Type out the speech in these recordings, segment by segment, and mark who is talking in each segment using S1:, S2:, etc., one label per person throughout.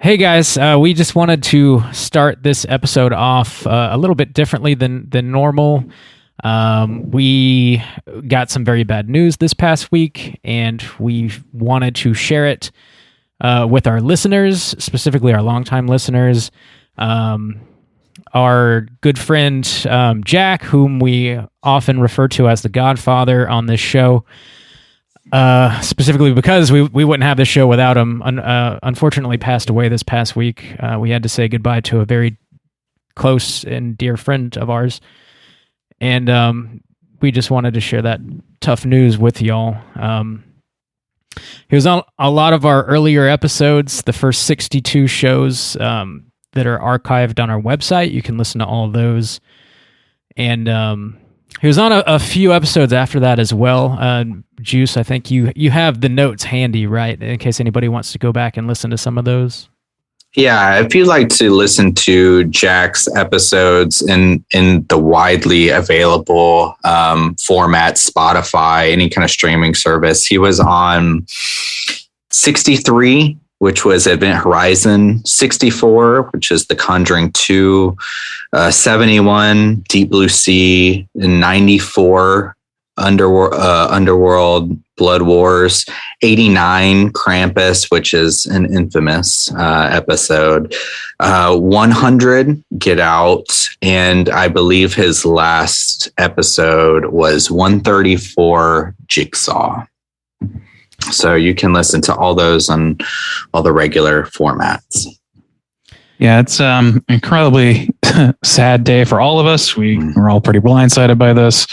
S1: Hey guys, we just wanted to start this episode off a little bit differently than normal. We got some very bad news this past week, and we wanted to share it with our listeners, specifically our longtime listeners. Our good friend Jack, whom we often refer to as the Godfather on this show, specifically because we wouldn't have this show without him, unfortunately passed away this past week. We had to say goodbye to a very close and dear friend of ours. And we just wanted to share that tough news with y'all. He was on a lot of our earlier episodes, the first 62 shows that are archived on our website. You can listen to all of those. And he was on a few episodes after that as well. Juice, I think you have the notes handy, right? In case anybody wants to go back and listen to some of those.
S2: Yeah, if you'd like to listen to Jack's episodes in the widely available format, Spotify, any kind of streaming service, he was on 63, which was Event Horizon, 64, which is The Conjuring 2, 71, Deep Blue Sea, and 94, Underworld, Blood Wars, 89, Krampus, which is an infamous episode, 100, Get Out, and I believe his last episode was 134, Jigsaw. So you can listen to all those on all the regular formats.
S3: Yeah, it's incredibly sad day for all of us. We're all pretty blindsided by this.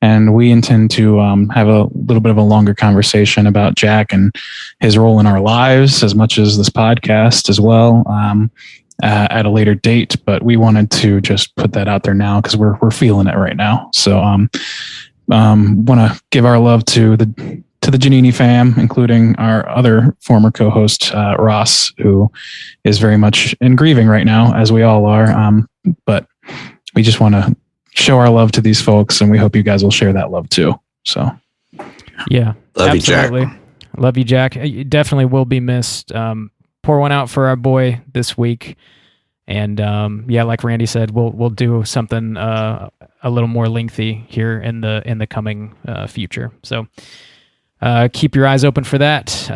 S3: And we intend to have a little bit of a longer conversation about Jack and his role in our lives, as much as this podcast as well, at a later date. But we wanted to just put that out there now because we're feeling it right now. So want to give our love to the Giannini fam, including our other former co-host Ross, who is very much in grieving right now, as we all are. But we just want to show our love to these folks, and we hope you guys will share that love too. So,
S1: yeah,
S2: love
S1: absolutely.
S2: You, Jack.
S1: Love you, Jack. You definitely will be missed. Pour one out for our boy this week, and yeah, like Randy said, we'll do something a little more lengthy here in the coming future. So, keep your eyes open for that.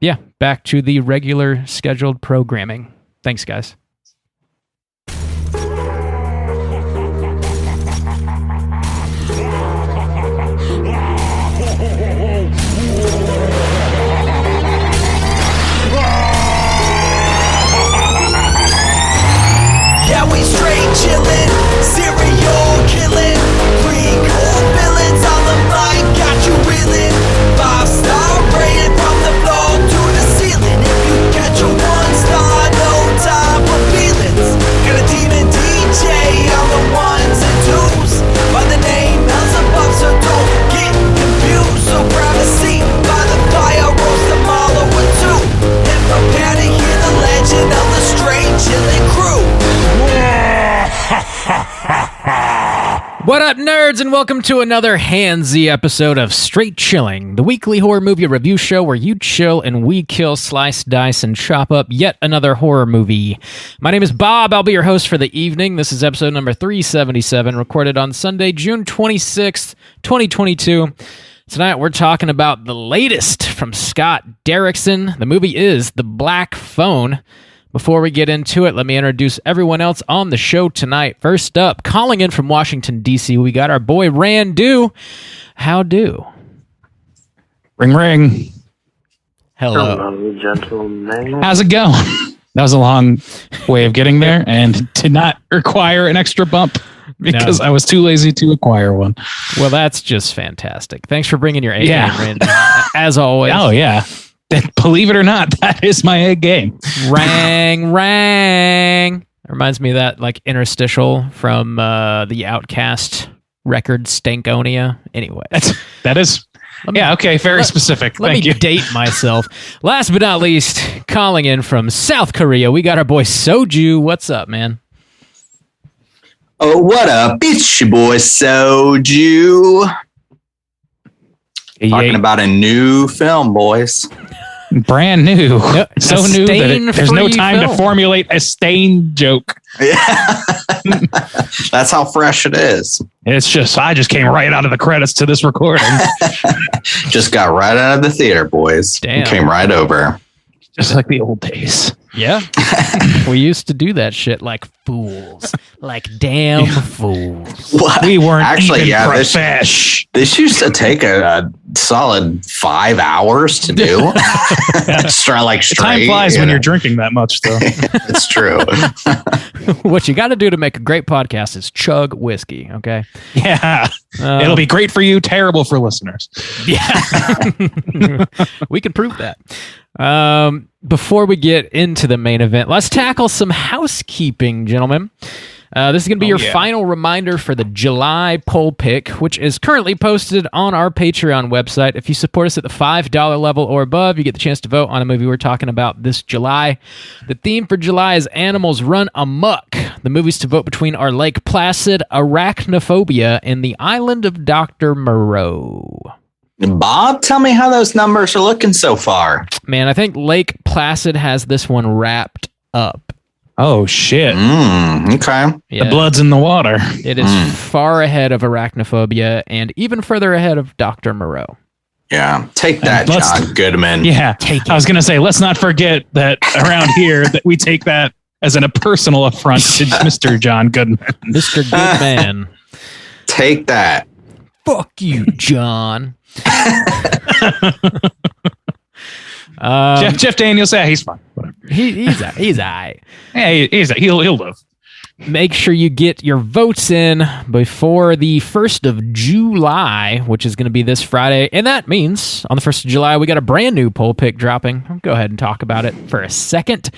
S1: Yeah, back to the regular scheduled programming. Thanks, guys.
S4: Chillin', serial killing, pre-cool villains on the mic, got you reeling. 5-star rated from the floor to the ceiling. If you get your 1-star, no time for feelings. Got a demon DJ on the 1s and 2s by the name Beelzebub, so don't get confused. So grab a seat by the fire, roast them all over too, and prepare to hear the legend of the Straight Chillin' Crew.
S1: What up, nerds, and welcome to another handsy episode of Straight Chilling, the weekly horror movie review show where you chill and we kill, slice, dice, and chop up yet another horror movie. My name is Bob. I'll be your host for the evening. This is episode number 377, recorded on Sunday, June 26th, 2022. Tonight, we're talking about the latest from Scott Derrickson. The movie is The Black Phone. Before we get into it, let me introduce everyone else on the show tonight. First up, calling in from Washington, D.C., we got our boy Randu. How do?
S3: Ring, ring.
S5: Hello, gentlemen.
S3: How's it going? That was a long way of getting there and did not require an extra bump because I was too lazy to acquire one.
S1: Well, that's just fantastic. Thanks for bringing your A game, Randy, as always.
S3: Oh, yeah. Believe it or not, that is my egg game.
S1: Rang, rang. It reminds me of that like interstitial from the Outcast record Stankonia. Anyway.
S3: That is... very specific.
S1: Let me date myself. Last but not least, calling in from South Korea, we got our boy Soju. What's up, man?
S2: Oh, what up? It's your boy Soju. Talking about a new film, boys.
S3: Brand new. So
S1: A
S3: new that there's no
S1: stain-free
S3: time to
S1: film.
S3: formulate a stain joke.
S2: Yeah. That's how fresh it is.
S3: It's just, I just came right out of the credits to this recording.
S2: Just got right out of the theater, boys.
S1: Damn.
S2: Came right over.
S3: Just like the old days.
S1: Yeah. We used to do that shit like fools. Like damn fools.
S2: What?
S3: We weren't
S2: Actually,
S3: even
S2: yeah,
S3: profesh.
S2: this used to take a solid 5 hours to do. Like straight.
S3: Time flies when you're drinking that much, though.
S2: It's true.
S1: What you got to do to make a great podcast is chug whiskey, okay?
S3: Yeah. It'll be great for you, terrible for listeners.
S1: Yeah. We can prove that. Before we get into the main event, let's tackle some housekeeping, gentlemen. This is going to be your final reminder for the July poll pick, which is currently posted on our Patreon website. If you support us at the $5 level or above, you get the chance to vote on a movie we're talking about this July. The theme for July is Animals Run Amok. The movies to vote between are Lake Placid, Arachnophobia, and The Island of Dr. Moreau.
S2: Bob, tell me how those numbers are looking so far.
S1: Man, I think Lake Placid has this one wrapped up.
S3: Oh, shit.
S2: Okay.
S1: Yeah,
S3: The blood's in the water.
S1: it is far ahead of Arachnophobia and even further ahead of Dr. Moreau.
S2: Yeah. Take that, John Goodman.
S3: Yeah. I was going to say, let's not forget that around here that we take that as a personal affront to Mr. John Goodman.
S1: Mr. Goodman.
S2: Take that.
S1: Fuck you, John.
S3: Jeff Daniels, yeah, he's fine. Whatever.
S1: He's all right.
S3: Yeah, he'll live.
S1: Make sure you get your votes in before the 1st of July, which is going to be this Friday. And that means on the 1st of July, we got a brand new poll pick dropping. I'll go ahead and talk about it for a second.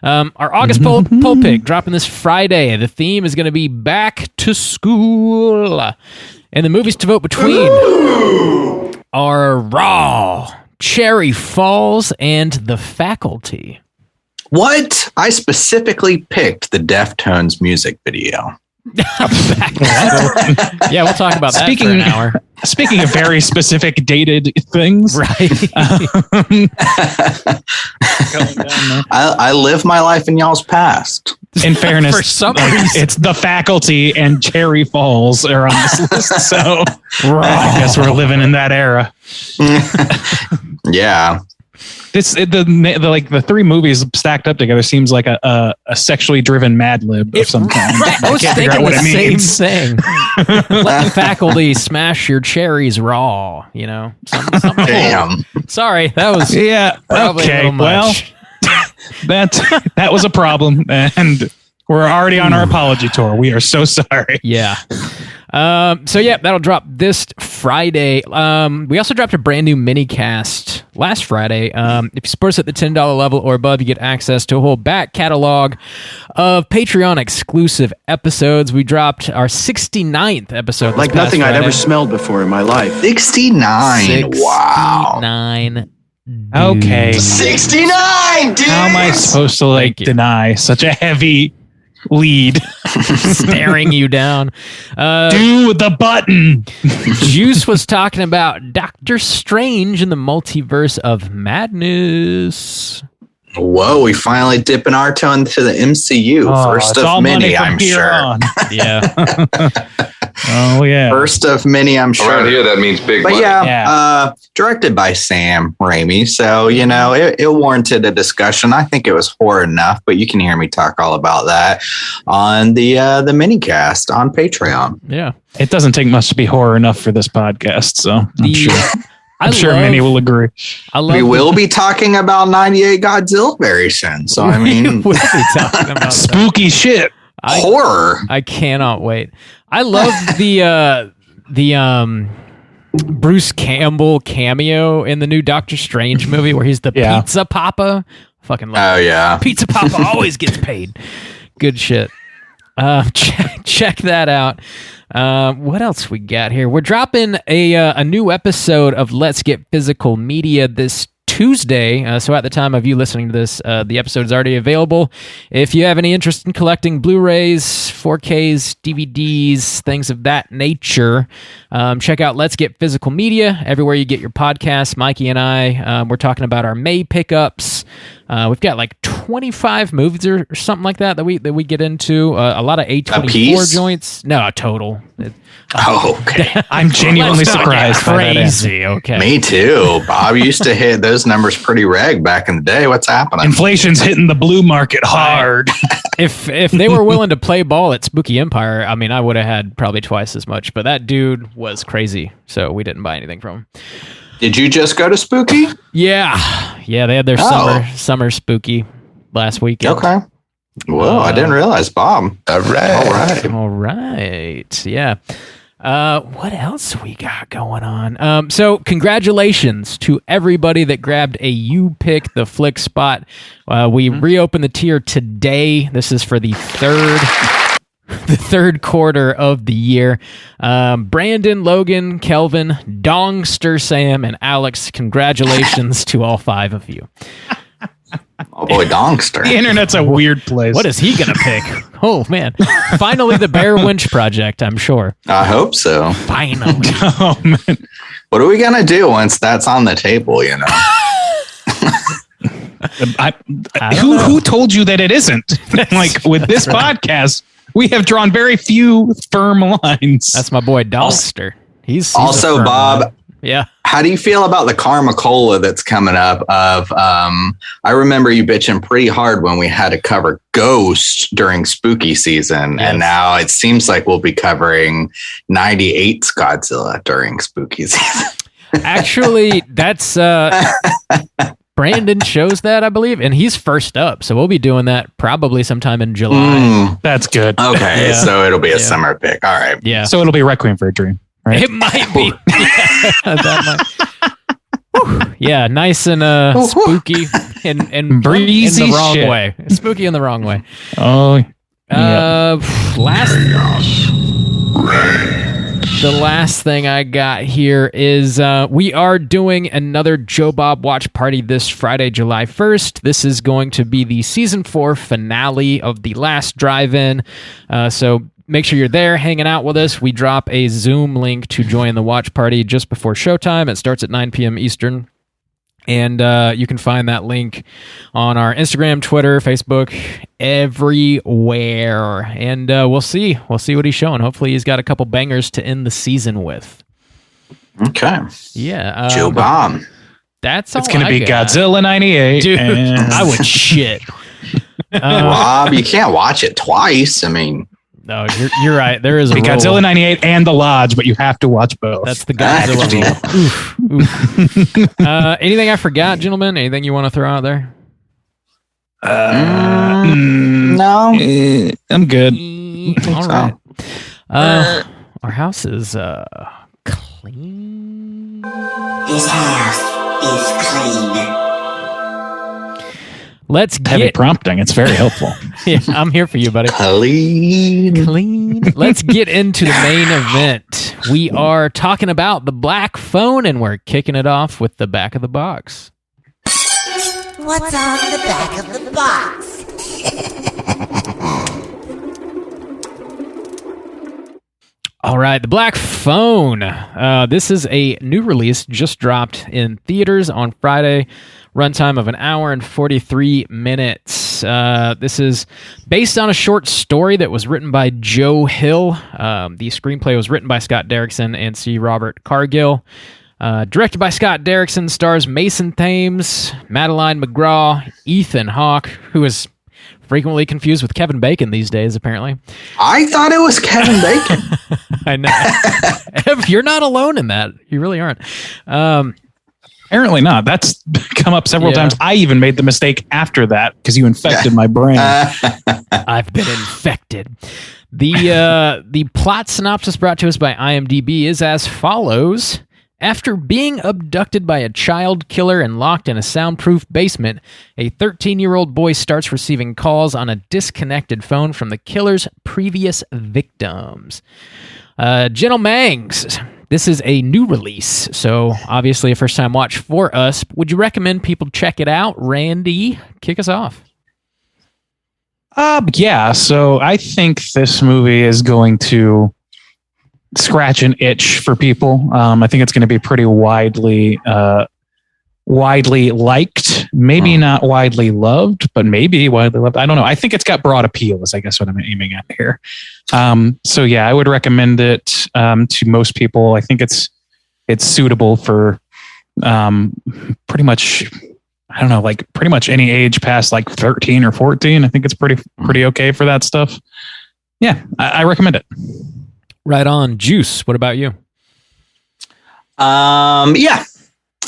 S1: Our August poll pick dropping this Friday. The theme is going to be back to school. And the movies to vote between are Raw, Cherry Falls, and The Faculty.
S2: What? I specifically picked the Deftones music video.
S1: Yeah, we'll talk about that for an hour.
S3: Speaking of very specific dated things,
S1: Right.
S2: I live my life in y'all's past.
S3: in fairness,
S1: For some
S3: like,
S1: reason.
S3: it's The Faculty and Cherry Falls are on this list, so I guess we're living in that era.
S2: Yeah.
S3: The three movies stacked up together seems like a sexually driven Mad Lib of some kind.
S1: Right, I was
S3: can't figure out
S1: thinking
S3: what
S1: the
S3: it
S1: same
S3: means.
S1: thing. Let the faculty smash your cherries raw, you know? Something.
S2: Damn.
S1: Sorry, that was
S3: Yeah.
S1: probably a
S3: Okay.
S1: little much.
S3: Well, that was a problem, and we're already on our apology tour. We are so sorry.
S1: Yeah. So yeah, that'll drop this Friday. We also dropped a brand new mini cast last Friday. If you support us at the $10 level or above, you get access to a whole back catalog of Patreon exclusive episodes. We dropped our 69th episode.
S6: Like nothing I'd ever smelled before in my life.
S2: 69. Wow.
S1: 69.
S3: Okay.
S2: 69, dude.
S3: How am I supposed to
S1: Thank you.
S3: deny such a heavy lead?
S1: Staring you down.
S3: Do the button.
S1: Juice was talking about Doctor Strange in the Multiverse of Madness.
S2: Whoa, we finally dipping our toe into the MCU. First
S3: it's all
S2: of
S3: money
S2: many,
S3: from
S2: I'm
S3: here
S2: sure.
S3: on.
S1: Yeah.
S3: Oh yeah.
S2: First of many, I'm sure.
S7: Around here, that means big
S2: But
S7: money.
S2: yeah, directed by Sam Raimi. So, you know, it warranted a discussion. I think it was horror enough, but you can hear me talk all about that on the mini cast on Patreon.
S1: Yeah.
S3: It doesn't take much to be horror enough for this podcast, so I'm sure
S1: love-
S3: many will agree.
S1: I love
S2: We will be talking about 98 Godzilla very soon. So, I mean,
S1: we'll be talking about that.
S3: Spooky shit.
S2: horror.
S1: I cannot wait. I love the Bruce Campbell cameo in the new Doctor Strange movie where he's the
S3: Yeah.
S1: pizza papa. Fucking love
S2: Oh, yeah.
S1: Pizza Papa always gets paid. Good shit. Check that out. What else we got here? We're dropping a new episode of Let's Get Physical Media this Tuesday. So at the time of you listening to this, the episode is already available. If you have any interest in collecting Blu-rays, 4Ks, DVDs, things of that nature, check out Let's Get Physical Media everywhere you get your podcasts. Mikey and I, we're talking about our May pickups. We've got like 25 movies or something like that we get into. A lot of A24 joints. No, total.
S2: Okay.
S3: I'm genuinely surprised by that answer.
S1: Crazy. Okay.
S2: Me too. Bob used to hit those numbers pretty reg back in the day. What's happening?
S3: Inflation's hitting the blue market hard.
S1: If they were willing to play ball at Spooky Empire, I mean, I would have had probably twice as much. But that dude was crazy, so we didn't buy anything from him.
S2: Did you just go to Spooky?
S1: Yeah. They had their summer Spooky last weekend.
S2: Okay. Well, I didn't realize, Bob. All
S1: right. Yeah. What else we got going on? So congratulations to everybody that grabbed a You Pick the Flick spot. We reopened the tier today. This is for the third quarter of the year. Brandon, Logan, Kelvin, Dongster Sam, and Alex, congratulations to all 5 of you.
S2: Oh boy, Dongster.
S3: The internet's a weird place.
S1: What is he gonna pick? Oh man. Finally the Bear Winch Project, I'm sure.
S2: I hope so.
S1: Finally.
S3: Oh, man.
S2: What are we gonna do once that's on the table, you know?
S3: Who told you that it isn't? Like with this podcast, we have drawn very few firm lines.
S1: That's my boy Dongster. He's
S2: also, Bob.
S1: Yeah.
S2: How do you feel about the Karma Cola that's coming up? I remember you bitching pretty hard when we had to cover Ghost during spooky season. Yes. And now it seems like we'll be covering 98's Godzilla during spooky season.
S1: Actually, that's Brandon shows that, I believe, and he's first up. So we'll be doing that probably sometime in July.
S3: That's good.
S2: Okay, so it'll be a summer pick. All right.
S1: Yeah.
S3: So it'll be Requiem for a Dream. Right?
S1: It might be. Yeah, nice and spooky and
S3: breezy
S1: in the wrong
S3: shit.
S1: way. Spooky in the wrong way.
S3: Oh,
S1: the last thing I got here is we are doing another Joe Bob watch party this Friday, July 1st. This is going to be the season 4 finale of The Last Drive-In. So make sure you're there hanging out with us. We drop a Zoom link to join the watch party just before showtime. It starts at 9 p.m. Eastern. And you can find that link on our Instagram, Twitter, Facebook, everywhere. And we'll see what he's showing. Hopefully he's got a couple bangers to end the season with.
S2: Okay.
S1: Yeah.
S2: Joe Bob.
S1: That's all
S3: it's going to be
S1: got.
S3: Godzilla 98.
S1: Dude, I would shit.
S2: Rob, you can't watch it twice. I mean...
S1: No, you're right. There is a
S3: Godzilla 98 and The Lodge, but you have to watch both.
S1: That's the Godzilla rule. Anything I forgot, gentlemen? Anything you want to throw out there?
S2: No.
S3: I'm good.
S1: All right. Our house is clean.
S7: This house is clean.
S1: Let's get
S3: heavy prompting. It's very helpful.
S1: Yeah, I'm here for you, buddy.
S2: Clean.
S1: Let's get into the main event. We are talking about the Black Phone, and we're kicking it off with the back of the box.
S7: What's on the back of the box?
S1: All right, the Black Phone. This is a new release, just dropped in theaters on Friday. Runtime of 1 hour and 43 minutes. This is based on a short story that was written by Joe Hill. The screenplay was written by Scott Derrickson and C. Robert Cargill. Directed by Scott Derrickson, stars Mason Thames, Madeleine McGraw, Ethan Hawke, who is frequently confused with Kevin Bacon these days, apparently.
S2: I thought it was Kevin Bacon.
S1: I know. You're not alone in that. You really aren't.
S3: Apparently not. That's come up several times. I even made the mistake after that because you infected my brain.
S1: I've been infected. The plot synopsis brought to us by IMDb is as follows. After being abducted by a child killer and locked in a soundproof basement, a 13-year-old boy starts receiving calls on a disconnected phone from the killer's previous victims. Gentle Mangs, This is a new release, so obviously a first-time watch for us. Would you recommend people check it out? Randy, kick us off.
S3: Yeah, so I think this movie is going to scratch an itch for people. I think it's going to be pretty widely liked, maybe not widely loved, but maybe widely loved. I don't know. I think it's got broad appeal is I guess what I'm aiming at here. So yeah, I would recommend it to most people. I think it's suitable for pretty much, I don't know, like pretty much any age past like 13 or 14. I think it's pretty okay for that stuff. Yeah, I recommend it.
S1: Right on. Juice, what about you?
S2: Yeah,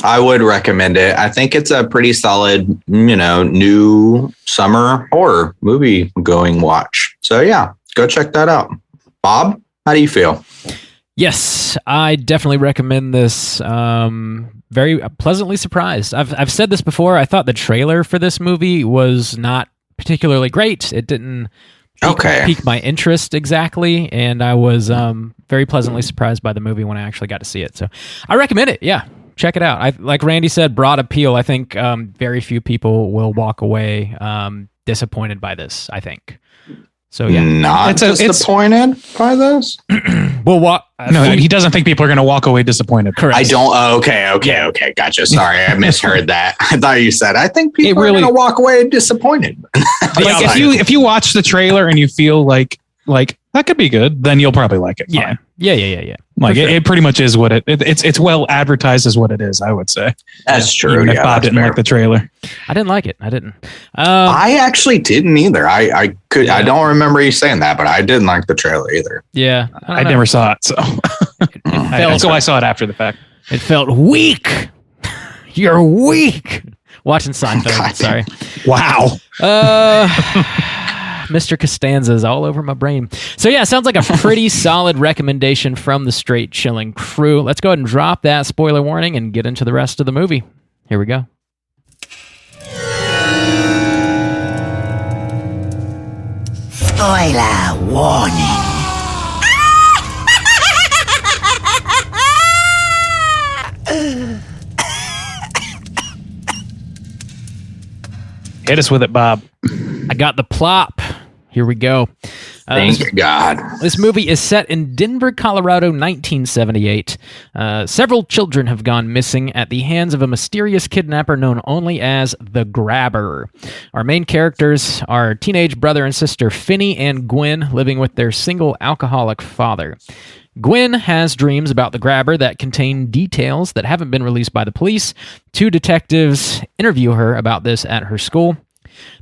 S2: I would recommend it. I think it's a pretty solid, new summer horror movie going watch. So yeah, go check that out. Bob, how do you feel?
S1: Yes, I definitely recommend this. Very pleasantly surprised. I've said this before. I thought the trailer for this movie was not particularly great. It didn't pique my interest exactly, and I was very pleasantly surprised by the movie when I actually got to see it. So I recommend it. Yeah, check it out. Like Randy said, broad appeal. I think very few people will walk away disappointed by this, I think. So yeah,
S2: not disappointed by this.
S1: Well,
S3: no, he doesn't think people are going to walk away disappointed.
S1: Correct.
S2: I don't. Okay. Gotcha. Sorry, I misheard that. I thought you said I think people are going to walk away disappointed.
S3: Like if you watch the trailer and you feel like that could be good, then you'll probably like it.
S1: Yeah.
S3: Fine.
S1: Yeah.
S3: Like it pretty much is what it's well advertised as what it is. I would say
S2: that's true.
S3: Even if Bob didn't like the trailer,
S1: I didn't like it. I didn't.
S2: I actually didn't either. I don't remember you saying that, but I didn't like the trailer either.
S1: Yeah,
S3: I never saw it, so so I saw it after the fact.
S1: It felt weak. You're weak. Watching Seinfeld. Sorry.
S3: Wow.
S1: Mr. Costanza's all over my brain. So yeah, sounds like a pretty solid recommendation from the Straight Chilling crew. Let's go ahead and drop that spoiler warning and get into the rest of the movie. Here we go.
S7: Spoiler warning.
S3: Hit us with it, Bob.
S1: I got the plop. Here we go.
S2: Thank God.
S1: This movie is set in Denver, Colorado, 1978. Several children have gone missing at the hands of a mysterious kidnapper known only as the Grabber. Our main characters are teenage brother and sister Finney and Gwen living with their single alcoholic father. Gwen has dreams about the Grabber that contain details that haven't been released by the police. Two detectives interview her about this at her school.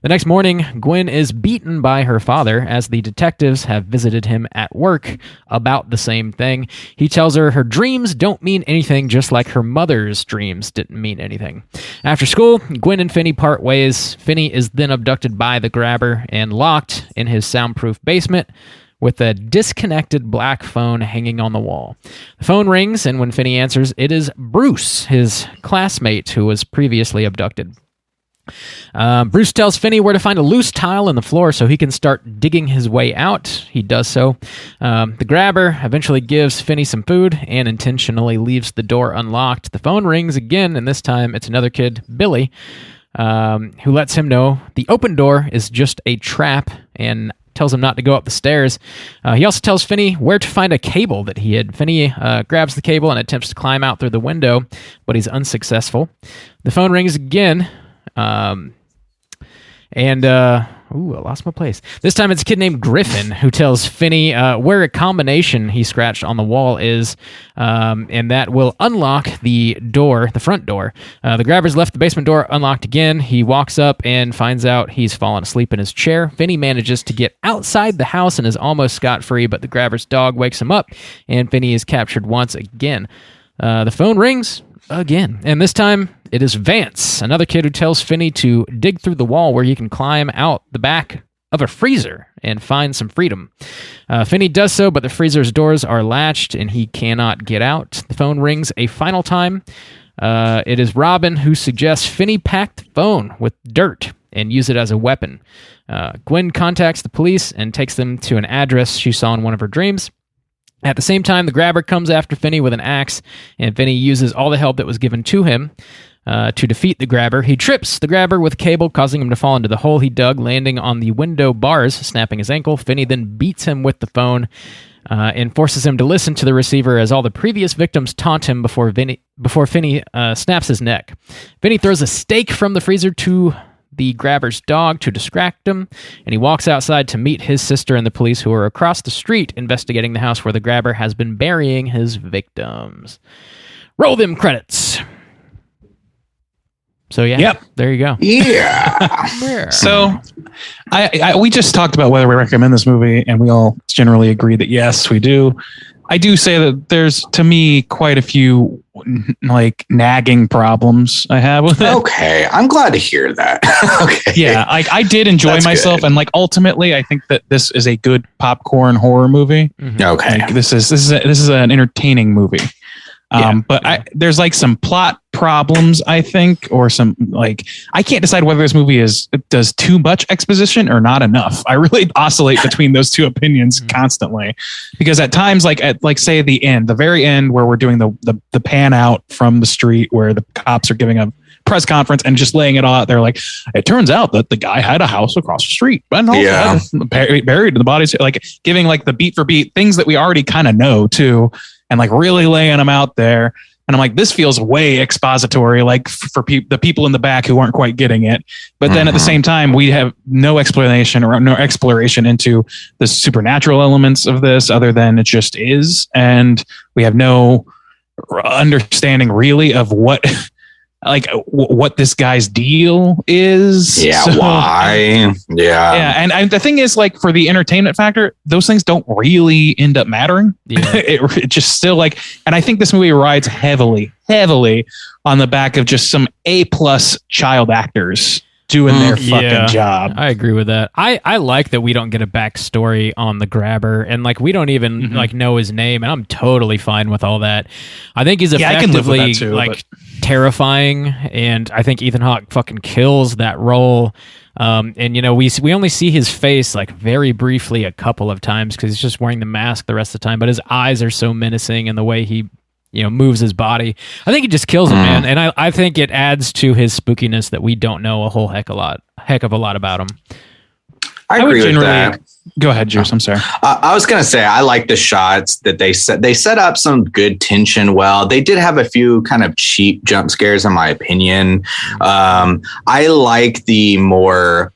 S1: The next morning, Gwen is beaten by her father as the detectives have visited him at work about the same thing. He tells her dreams don't mean anything, just like her mother's dreams didn't mean anything. After school, Gwen and Finney part ways. Finney is then abducted by the Grabber and locked in his soundproof basement with a disconnected black phone hanging on the wall. The phone rings, and when Finney answers, it is Bruce, his classmate who was previously abducted. Bruce tells Finney where to find a loose tile in the floor so he can start digging his way out. He does so. The Grabber eventually gives Finney some food and intentionally leaves the door unlocked. The phone rings again, and this time it's another kid, Billy, who lets him know the open door is just a trap and tells him not to go up the stairs. He also tells Finney where to find a cable that he hid. Finney grabs the cable and attempts to climb out through the window, but he's unsuccessful. The phone rings again. I lost my place. This time it's a kid named Griffin who tells Finney where a combination he scratched on the wall is, and that will unlock the door, the front door. The Grabber's left the basement door unlocked again. He walks up and finds out he's fallen asleep in his chair. Finney manages to get outside the house and is almost scot-free, but the Grabber's dog wakes him up, and Finney is captured once again. The phone rings again, and this time it is Vance, another kid who tells Finney to dig through the wall where he can climb out the back of a freezer and find some freedom. Finney does so, but the freezer's doors are latched and he cannot get out. The phone rings a final time. It is Robin who suggests Finney pack the phone with dirt and use it as a weapon. Gwen contacts the police and takes them to an address she saw in one of her dreams. At the same time, the grabber comes after Finney with an axe, and Finney uses all the help that was given to him to defeat the grabber. He trips the grabber with a cable, causing him to fall into the hole he dug, landing on the window bars, snapping his ankle. Finney then beats him with the phone and forces him to listen to the receiver as all the previous victims taunt him before Finney snaps his neck. Finney throws a steak from the freezer to the grabber's dog to distract him, and he walks outside to meet his sister and the police, who are across the street investigating the house where the grabber has been burying his victims. Roll them credits. So there you go.
S2: Yeah.
S3: So we just talked about whether we recommend this movie, and we all generally agree that yes, we do. I do say that there's, to me, quite a few like nagging problems I have with it.
S2: Okay, I'm glad to hear that. Okay.
S3: Yeah, I did enjoy
S2: That's
S3: myself,
S2: good.
S3: and like ultimately, I think that this is a good popcorn horror movie.
S2: Mm-hmm. Okay,
S3: like, this is an entertaining movie. There's like some plot problems, I think, or some like I can't decide whether this movie does too much exposition or not enough. I really oscillate between those two opinions constantly, because at times, like say the very end, where we're doing the pan out from the street where the cops are giving a press conference and just laying it all out there, like it turns out that the guy had a house across the street and also buried the bodies, like giving like the beat for beat things that we already kind of know too. And like really laying them out there. And I'm like, this feels way expository, like for the people in the back who aren't quite getting it. But then at the same time, we have no explanation or no exploration into the supernatural elements of this other than it just is. And we have no understanding really of what this guy's deal is.
S2: Yeah.
S3: So,
S2: why? Yeah.
S3: Yeah. And the thing is, like, for the entertainment factor, those things don't really end up mattering.
S1: Yeah.
S3: it just still like, and I think this movie rides heavily on the back of just some A+ child actors doing their fucking job.
S1: I agree with that. I like that we don't get a backstory on the grabber, and like we don't even like know his name, and I'm totally fine with all that. I think he's effectively
S3: I can live with that too,
S1: terrifying, and I think Ethan Hawke fucking kills that role. And you know, we only see his face like very briefly a couple of times because he's just wearing the mask the rest of the time, but his eyes are so menacing, and the way he moves his body, I think he just kills him, man. And I think it adds to his spookiness that we don't know a whole heck of a lot about him.
S2: I agree with that.
S3: Go ahead, Juice. I'm sorry.
S2: I was going to say, I like the shots that they set up some good tension. Well, they did have a few kind of cheap jump scares, in my opinion. I like the more,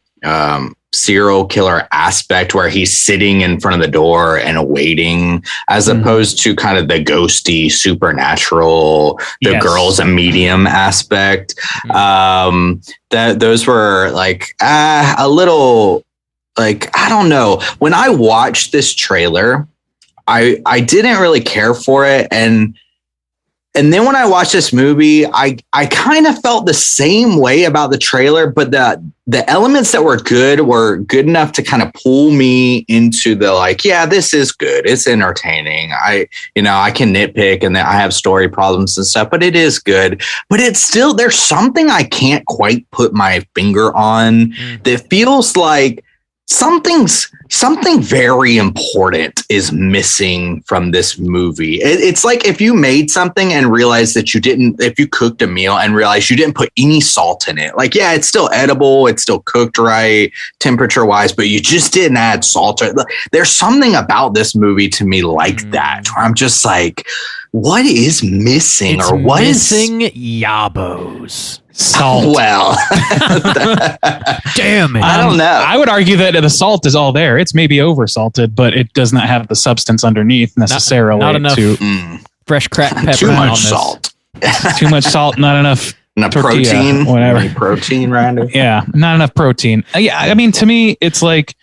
S2: serial killer aspect where he's sitting in front of the door and awaiting, as opposed to kind of the ghosty supernatural, the girl's a medium aspect. Those were like a little, like, I don't know. When I watched this trailer, I didn't really care for it. And then when I watched this movie, I kind of felt the same way about the trailer, but the elements that were good enough to kind of pull me into the, like, yeah, this is good. It's entertaining. I can nitpick and I have story problems and stuff, but it is good. But it's still, there's something I can't quite put my finger on that feels like something very important is missing from this movie. It's like if you made something and realized that if you cooked a meal and realized you didn't put any salt in it, like, yeah, it's still edible, it's still cooked right, temperature wise, but you just didn't add salt. There's something about this movie to me like that, where I'm just like, what is missing?
S1: It's missing yabos.
S3: Salt.
S2: Well,
S1: damn it.
S2: I don't know.
S3: I would argue that the salt is all there. It's maybe over salted, but it does not have the substance underneath necessarily.
S1: Not enough fresh cracked pepper.
S2: Too much salt.
S3: Too much salt. Not enough. Tortilla,
S2: protein.
S3: Whatever.
S2: Any protein, Randy?
S3: Yeah, not enough protein. Yeah, I mean, to me, it's like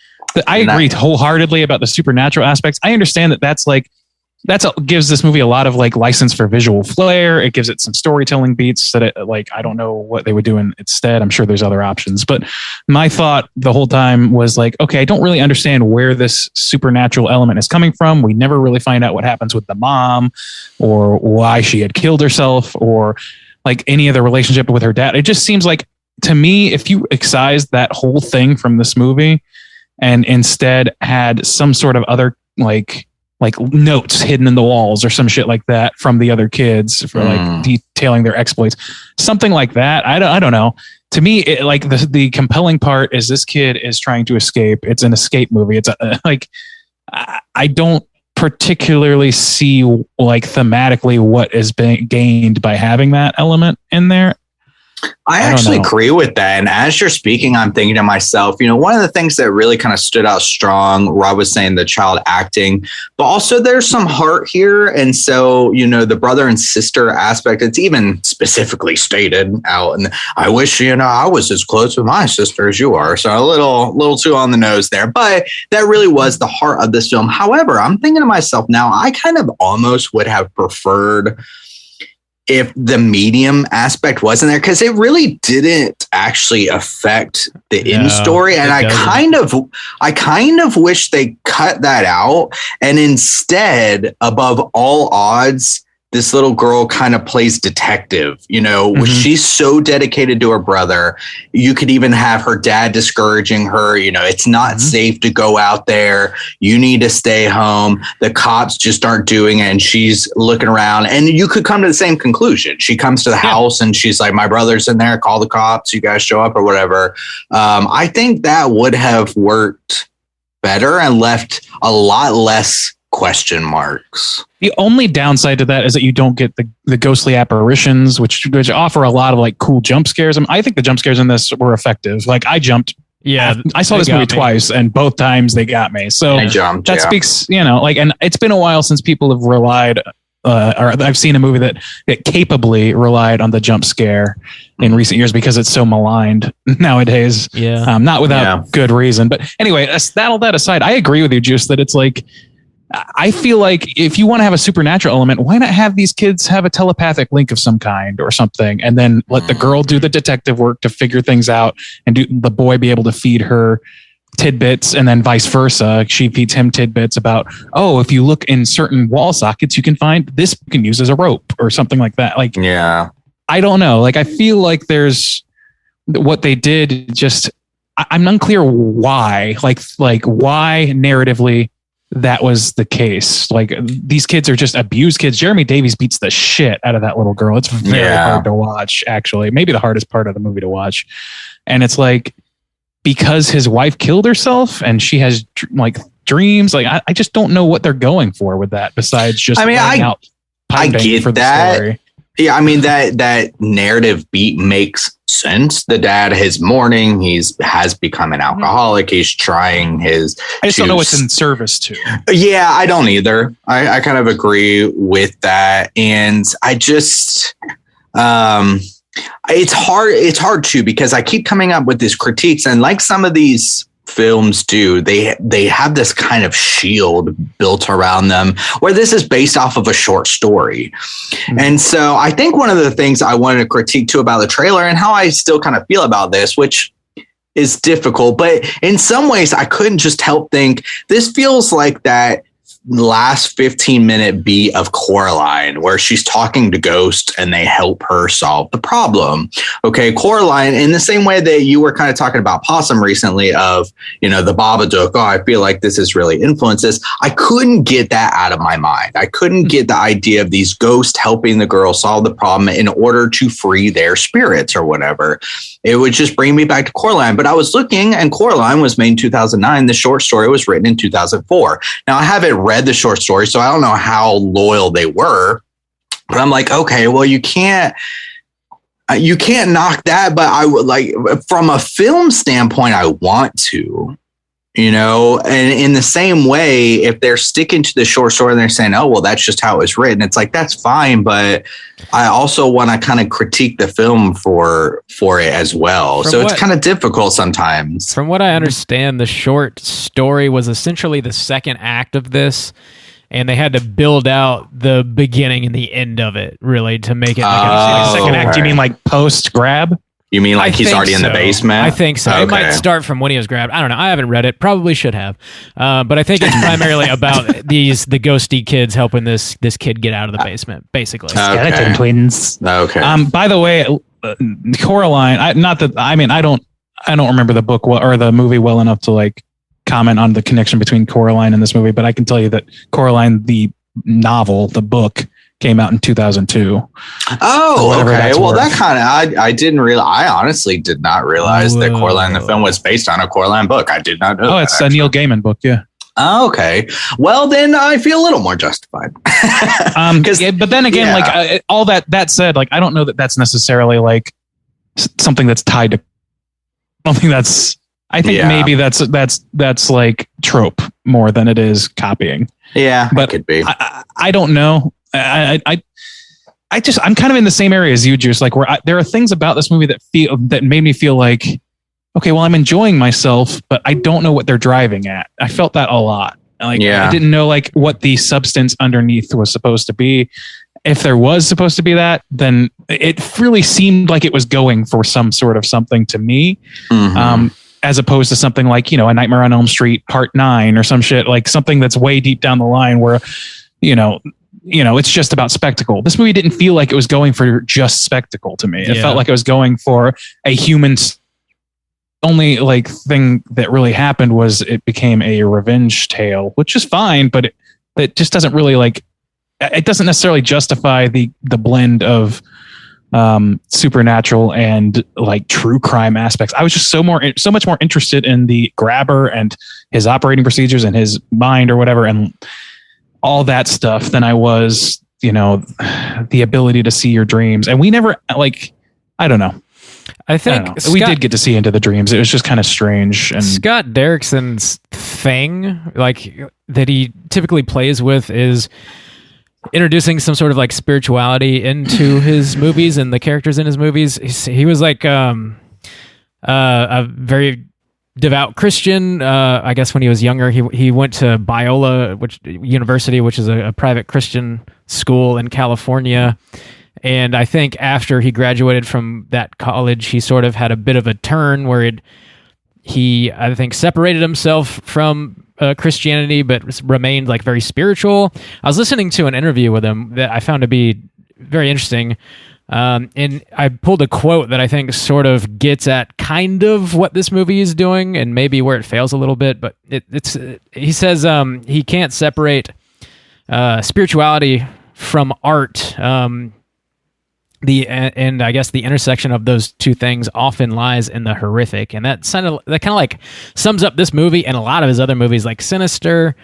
S3: I agree wholeheartedly about the supernatural aspects. I understand that gives this movie a lot of like license for visual flair. It gives it some storytelling beats that I don't know what they would do instead. I'm sure there's other options, but my thought the whole time was like, okay, I don't really understand where this supernatural element is coming from. We never really find out what happens with the mom or why she had killed herself or like any of the relationship with her dad. It just seems like, to me, if you excised that whole thing from this movie and instead had some sort of other like like notes hidden in the walls or some shit like that from the other kids for like detailing their exploits, something like that. I don't know. To me, like the compelling part is this kid is trying to escape. It's an escape movie. It's like, I don't particularly see like thematically what is being gained by having that element in there.
S2: I actually agree with that. And as you're speaking, I'm thinking to myself, one of the things that really kind of stood out strong, Rob was saying the child acting, but also there's some heart here. And so, the brother and sister aspect, it's even specifically stated out. And I wish, I was as close with my sister as you are. So a little too on the nose there, but that really was the heart of this film. However, I'm thinking to myself now, I kind of almost would have preferred if the medium aspect wasn't there, because it really didn't actually affect the end story. And I kind of wish they cut that out. And instead, above all odds, this little girl kind of plays detective, she's so dedicated to her brother. You could even have her dad discouraging her, it's not safe to go out there. You need to stay home. The cops just aren't doing it. And she's looking around, and you could come to the same conclusion. She comes to the house and she's like, my brother's in there, call the cops, you guys show up or whatever. I think that would have worked better and left a lot less question marks.
S3: The only downside to that is that you don't get the ghostly apparitions, which offer a lot of like cool jump scares. I think the jump scares in this were effective. Like I jumped. Yeah, I saw this movie twice, and both times they got me. So that speaks, and it's been a while since people have relied, or I've seen a movie that capably relied on the jump scare in recent years because it's so maligned nowadays. Yeah, not without good reason. But anyway, all that aside, I agree with you, Juice, that it's like, I feel like if you want to have a supernatural element, why not have these kids have a telepathic link of some kind or something, and then let the girl do the detective work to figure things out, and the boy be able to feed her tidbits, and then vice versa. She feeds him tidbits about, if you look in certain wall sockets, you can find this you can use as a rope or something like that. Like, I don't know. Like, I feel like there's what they did. Just I'm unclear why. Like why narratively that was the case. Like, these kids are just abused kids. Jeremy Davies beats the shit out of that little girl. It's very hard to watch, actually. Maybe the hardest part of the movie to watch. And it's like, because his wife killed herself and she has like dreams. Like, I just don't know what they're going for with that, besides just
S2: I get for that. The story. Yeah, I mean, that narrative beat makes sense. The dad is mourning. Has become an alcoholic. He's trying his.
S3: I just don't know what's in service to.
S2: Yeah, I don't either. I kind of agree with that, and I just, it's hard. It's hard too, because I keep coming up with these critiques, and like some of these films do, they have this kind of shield built around them, where this is based off of a short story. And so I think one of the things I wanted to critique too about the trailer, and how I still kind of feel about this, which is difficult, but in some ways I couldn't just help think this feels like that last 15-minute beat of Coraline, where she's talking to ghosts and they help her solve the problem. Okay, Coraline, in the same way that you were kind of talking about Possum recently of, the Babadook, I feel like this has really influenced this. I couldn't get that out of my mind. I couldn't get the idea of these ghosts helping the girl solve the problem in order to free their spirits or whatever. It would just bring me back to Coraline. But I was looking, and Coraline was made in 2009. The short story was written in 2004. Now, I haven't read the short story, so I don't know how loyal they were, but I'm like, okay, well, you can't knock that, but I would, like, from a film standpoint, I want to, and in the same way, if they're sticking to the short story and they're saying, oh, well, that's just how it was written, it's like, that's fine, but I also want to kind of critique the film for it as well. It's kind of difficult sometimes.
S1: From what I understand, the short story was essentially the second act of this, and they had to build out the beginning and the end of it, really, to make it like
S3: second act. You mean like post grab?
S2: You mean like he's already in the basement?
S1: I think so. Okay. It might start from when he was grabbed. I don't know. I haven't read it. Probably should have. But I think it's primarily about the ghosty kids helping this kid get out of the basement, basically.
S3: Skeleton twins.
S2: Okay.
S3: By the way, Coraline, I don't remember the book or the movie well enough to like comment on the connection between Coraline and this movie, but I can tell you that Coraline, the novel, the book, came out in 2002.
S2: Oh, okay. Well, that kind of, I didn't realize, I honestly did not realize that Coraline the film was based on a Coraline book. I did not know.
S3: Oh, it's a Neil Gaiman book. Yeah.
S2: Oh, okay. Well, then I feel a little more justified.
S3: But then again, like all that said, like, I don't know that that's necessarily like something that's tied to, I think maybe that's like trope more than it is copying.
S2: Yeah,
S3: but
S2: it could be.
S3: I don't know. I'm kind of in the same area as you, Juice. Like, there are things about this movie that made me feel like, okay, well, I'm enjoying myself, but I don't know what they're driving at. I felt that a lot. Like, I didn't know like what the substance underneath was supposed to be. If there was supposed to be that, then it really seemed like it was going for some sort of something to me. Mm-hmm. As opposed to something like, A Nightmare on Elm Street Part 9 or some shit, like something that's way deep down the line where, it's just about spectacle. This movie didn't feel like it was going for just spectacle to me. It felt like it was going for a human. Only like thing that really happened was it became a revenge tale, which is fine, but it just doesn't really it doesn't necessarily justify the blend of supernatural and like true crime aspects. I was just so much more interested in the grabber and his operating procedures and his mind or whatever and all that stuff than I was, the ability to see your dreams. And we never I don't know.
S1: I think
S3: we did get to see into the dreams. It was just kind of strange. And
S1: Scott Derrickson's thing, like that he typically plays with, is introducing some sort of like spirituality into his movies and the characters in his movies. He was like a very devout Christian. I guess when he was younger, he went to Biola University, which is a private Christian school in California. And I think after he graduated from that college, he sort of had a bit of a turn where he I think separated himself from Christianity, but remained like very spiritual. I was listening to an interview with him that I found to be very interesting. And I pulled a quote that I think sort of gets at kind of what this movie is doing and maybe where it fails a little bit. But he says he can't spirituality from art. And I guess the intersection of those two things often lies in the horrific, and that kind of like sums up this movie and a lot of his other movies, like Sinister,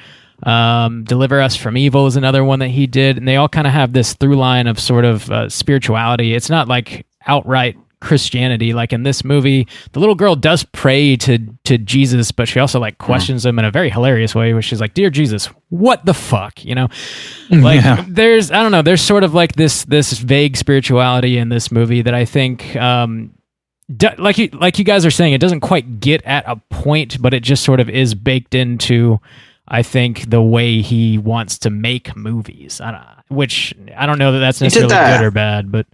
S1: Deliver Us from Evil is another one that he did, and they all kind of have this through line of sort of spirituality. It's not like outright Christianity. Like in this movie, the little girl does pray to Jesus, but she also like questions him in a very hilarious way, where she's like, "Dear Jesus, what the fuck?" Like there's sort of like this vague spirituality in this movie that I think like you guys are saying, it doesn't quite get at a point, but it just sort of is baked into, I think, the way he wants to make movies. Which I don't know that that's necessarily good or bad, but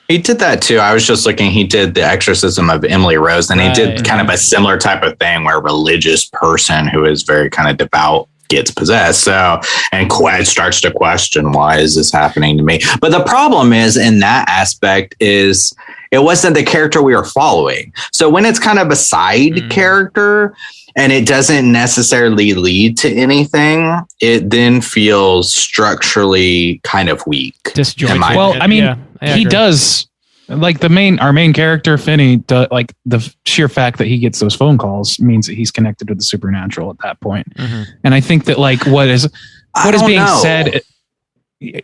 S2: he did that too. I was just looking. He did The Exorcism of Emily Rose, and he did kind of a similar type of thing where a religious person who is very kind of devout gets possessed. So, and starts to question, why is this happening to me? But the problem is, in that aspect, is it wasn't the character we were following. So when it's kind of a side character and it doesn't necessarily lead to anything, it then feels structurally kind of weak.
S1: Disjointed.
S3: Well, I mean, he does, like our main character, Finney, like the sheer fact that he gets those phone calls means that he's connected to the supernatural at that point. Mm-hmm. And I think that like what is being said,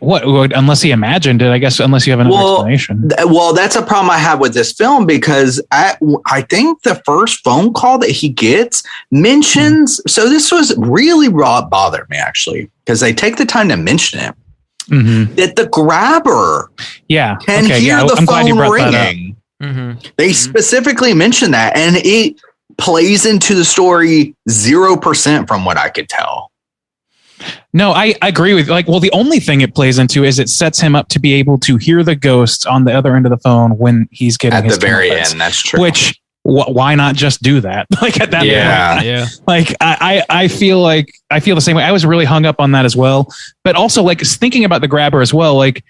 S3: unless he imagined it, I guess, unless you have another explanation.
S2: Well, that's a problem I have with this film, because I think the first phone call that he gets mentions, so this was really bothered me actually, because they take the time to mention it. Mm-hmm. That the grabber can hear the phone ringing. Mm-hmm. They specifically mention that, and it plays into the story 0% from what I could tell.
S3: No, I agree with the only thing it plays into is it sets him up to be able to hear the ghosts on the other end of the phone when he's getting
S2: at
S3: his
S2: the very end. That's true.
S3: Which why not just do that? Like at that point.
S1: Yeah.
S3: Like I feel the same way. I was really hung up on that as well. But also like thinking about the grabber as well, like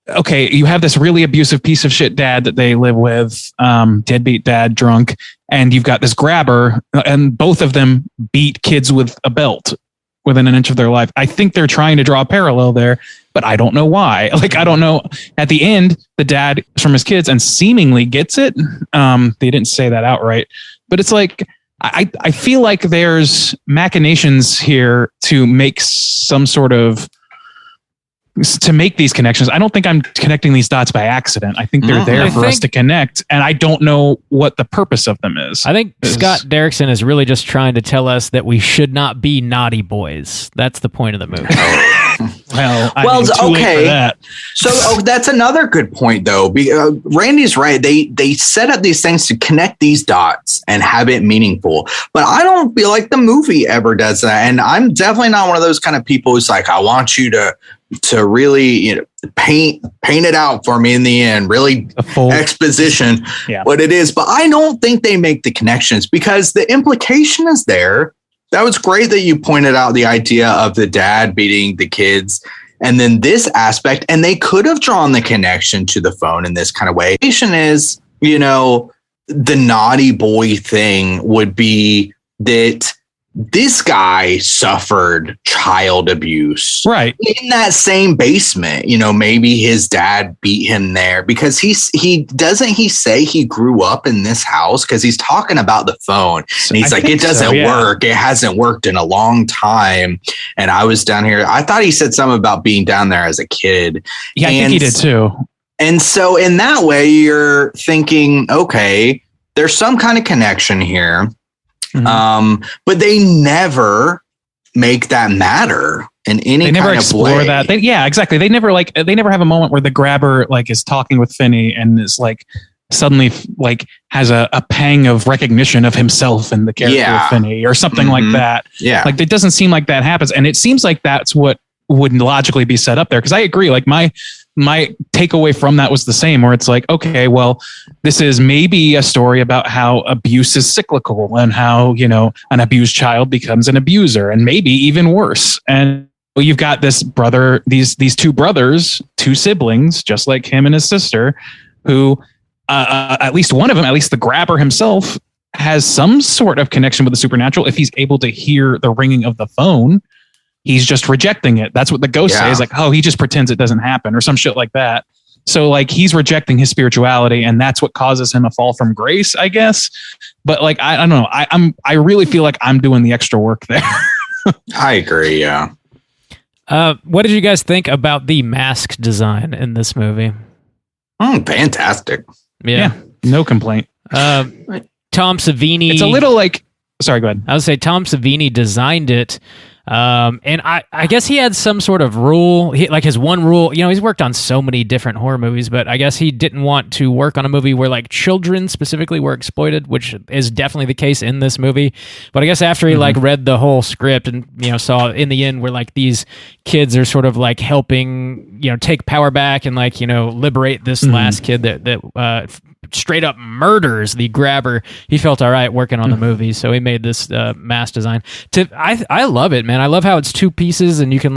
S3: okay, you have this really abusive piece of shit dad that they live with, deadbeat dad, drunk, and you've got this grabber, and both of them beat kids with a belt within an inch of their life. I think they're trying to draw a parallel there, but I don't know why. Like, I don't know. At the end, the dad is from his kids and seemingly gets it. They didn't say that outright, but it's like, I feel like there's machinations here to make some sort of, to make these connections. I don't think I'm connecting these dots by accident. I think they're there for us to connect, and I don't know what the purpose of them is.
S1: I think Scott Derrickson is really just trying to tell us that we should not be naughty boys. That's the point of the movie.
S3: Well, okay. That.
S2: So that's another good point, though. Randy's right. They set up these things to connect these dots and have it meaningful. But I don't feel like the movie ever does that. And I'm definitely not one of those kind of people who's like, I want you to really, paint it out for me in the end, really exposition what it is. But I don't think they make the connections because the implication is there. That was great that you pointed out the idea of the dad beating the kids and then this aspect. And they could have drawn the connection to the phone in this kind of way. Is, the naughty boy thing would be that this guy suffered child abuse
S3: right
S2: in that same basement. Maybe his dad beat him there because he say he grew up in this house, because he's talking about the phone and he's like, it doesn't work. It hasn't worked in a long time. And I was down here. I thought he said something about being down there as a kid.
S3: Yeah, I think he did too.
S2: And so in that way, you're thinking, okay, there's some kind of connection here. Mm-hmm. But they never make that matter in any kind of way. They never explore that.
S3: Exactly. They never have a moment where the grabber is talking with Finney and is suddenly has a pang of recognition of himself and the character of Finney or something like that.
S2: Yeah.
S3: It doesn't seem like that happens. And it seems like that's what would logically be set up there. Cause I agree. My takeaway from that was the same, where it's like, okay, well, this is maybe a story about how abuse is cyclical and how, an abused child becomes an abuser and maybe even worse. And you've got this brother, these two brothers, two siblings, just like him and his sister, who at least one of them, at least the grabber himself, has some sort of connection with the supernatural. If he's able to hear the ringing of the phone, he's just rejecting it. That's what the ghosts say, is he just pretends it doesn't happen or some shit like that. So he's rejecting his spirituality, and that's what causes him a fall from grace, I guess. But I don't know. I really feel like I'm doing the extra work there.
S2: I agree. Yeah.
S1: What did you guys think about the mask design in this movie?
S2: Fantastic.
S1: Yeah.
S3: No complaint.
S1: Tom Savini.
S3: It's a little sorry, go ahead.
S1: I would say Tom Savini designed it. And I guess he had some sort of rule, his one rule, he's worked on so many different horror movies, but I guess he didn't want to work on a movie where children specifically were exploited, which is definitely the case in this movie. But I guess after he read the whole script and, saw in the end where these kids are sort of helping, take power back and liberate this last kid that straight up murders the grabber, he felt all right working on the movie, so he made this mask design. I love it, man. I love how it's two pieces and you can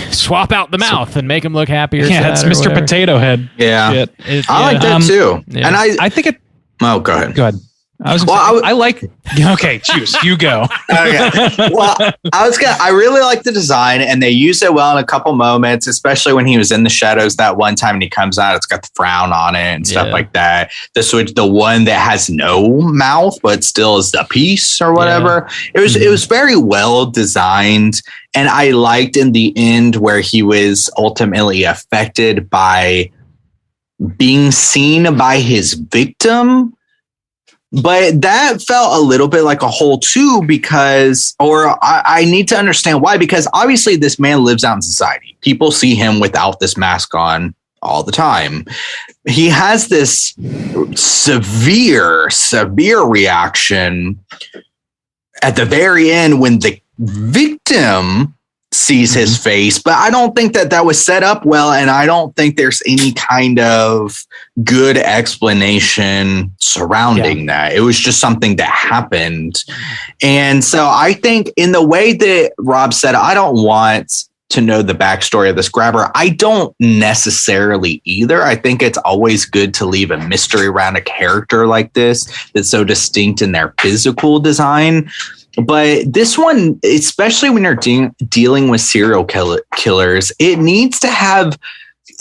S1: swap out the mouth and make him look happy or sad.
S3: It's Mr.
S1: Whatever.
S3: Potato Head.
S2: Yeah. I like that too.
S1: Yeah.
S2: And
S3: I think it...
S2: Oh, go ahead.
S3: Go ahead. I like... Okay, choose. You go.
S2: Okay. Well, I really like the design, and they use it well in a couple moments, especially when he was in the shadows that one time and he comes out, it's got the frown on it and stuff like that. The one that has no mouth, but still is a piece or whatever. Yeah. It was very well designed. And I liked in the end where he was ultimately affected by being seen by his victim. But that felt a little bit like a hole too, because I need to understand why, because obviously this man lives out in society. People see him without this mask on all the time. He has this severe reaction at the very end when the victim sees his face, but I don't think that was set up well, and I don't think there's any kind of good explanation surrounding that. It was just something that happened. And so I think in the way that Rob said, I don't want to know the backstory of this grabber. I don't necessarily either. I think it's always good to leave a mystery around a character like this that's so distinct in their physical design. But this one, especially when you're dealing with serial killers, it needs to have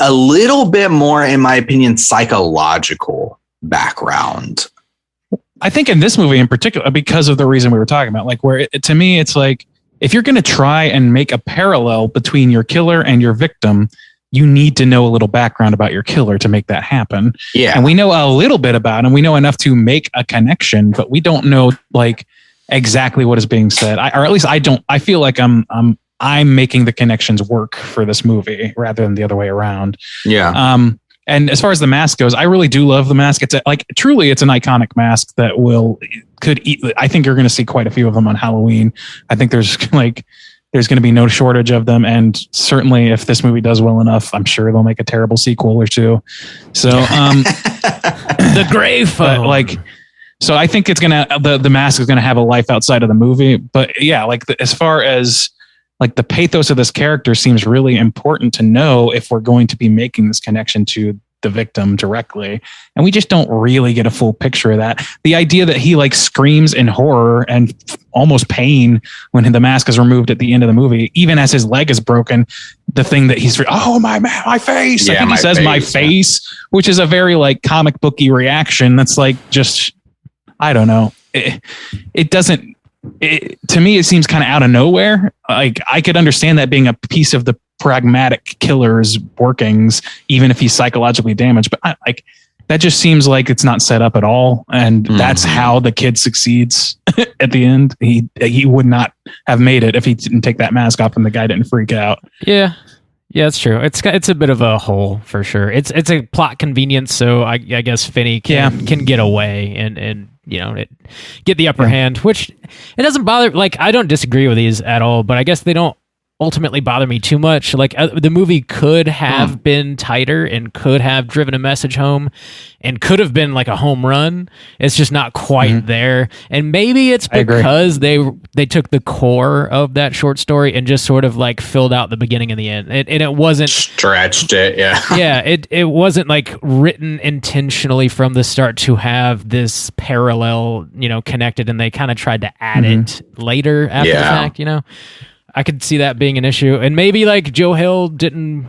S2: a little bit more, in my opinion, psychological background.
S3: I think in this movie in particular, because of the reason we were talking about, like where to me, it's like, if you're going to try and make a parallel between your killer and your victim, you need to know a little background about your killer to make that happen.
S2: Yeah.
S3: And we know a little bit about him. We know enough to make a connection, but we don't know like exactly what is being said. Or at least I don't, I feel like I'm making the connections work for this movie rather than the other way around.
S2: Yeah.
S3: And as far as the mask goes, I really do love the mask. It's truly it's an iconic mask that I think you're going to see quite a few of them on Halloween. I think there's going to be no shortage of them. And certainly if this movie does well enough, I'm sure they'll make a terrible sequel or two. So,
S1: the grave phone.
S3: So I think it's going to, the mask is going to have a life outside of the movie, but yeah, as far as like the pathos of this character seems really important to know if we're going to be making this connection to the victim directly. And we just don't really get a full picture of that. The idea that he like screams in horror and almost pain when the mask is removed at the end of the movie, even as his leg is broken, the thing that he's, oh my face.
S2: Yeah,
S3: I think he says my face, which is a very like comic booky reaction. That's like, just, I don't know. It doesn't, to me, it seems kind of out of nowhere. Like I could understand that being a piece of the pragmatic killer's workings, even if he's psychologically damaged. But that just seems like it's not set up at all, and that's how the kid succeeds at the end. He would not have made it if he didn't take that mask off and the guy didn't freak out.
S1: Yeah, it's true. It's a bit of a hole for sure. It's a plot convenience, so I guess Finney can get away and get the upper hand, which it doesn't bother. Like I don't disagree with these at all, but I guess they don't ultimately bother me too much. Like the movie could have been tighter and could have driven a message home and could have been like a home run. It's just not quite there. And maybe it's because they took the core of that short story and just sort of like filled out the beginning and the end. And it wasn't
S2: stretched it. Yeah.
S1: Yeah. It wasn't like written intentionally from the start to have this parallel, connected, and they kind of tried to add it later after the fact, I could see that being an issue, and maybe like Joe Hill didn't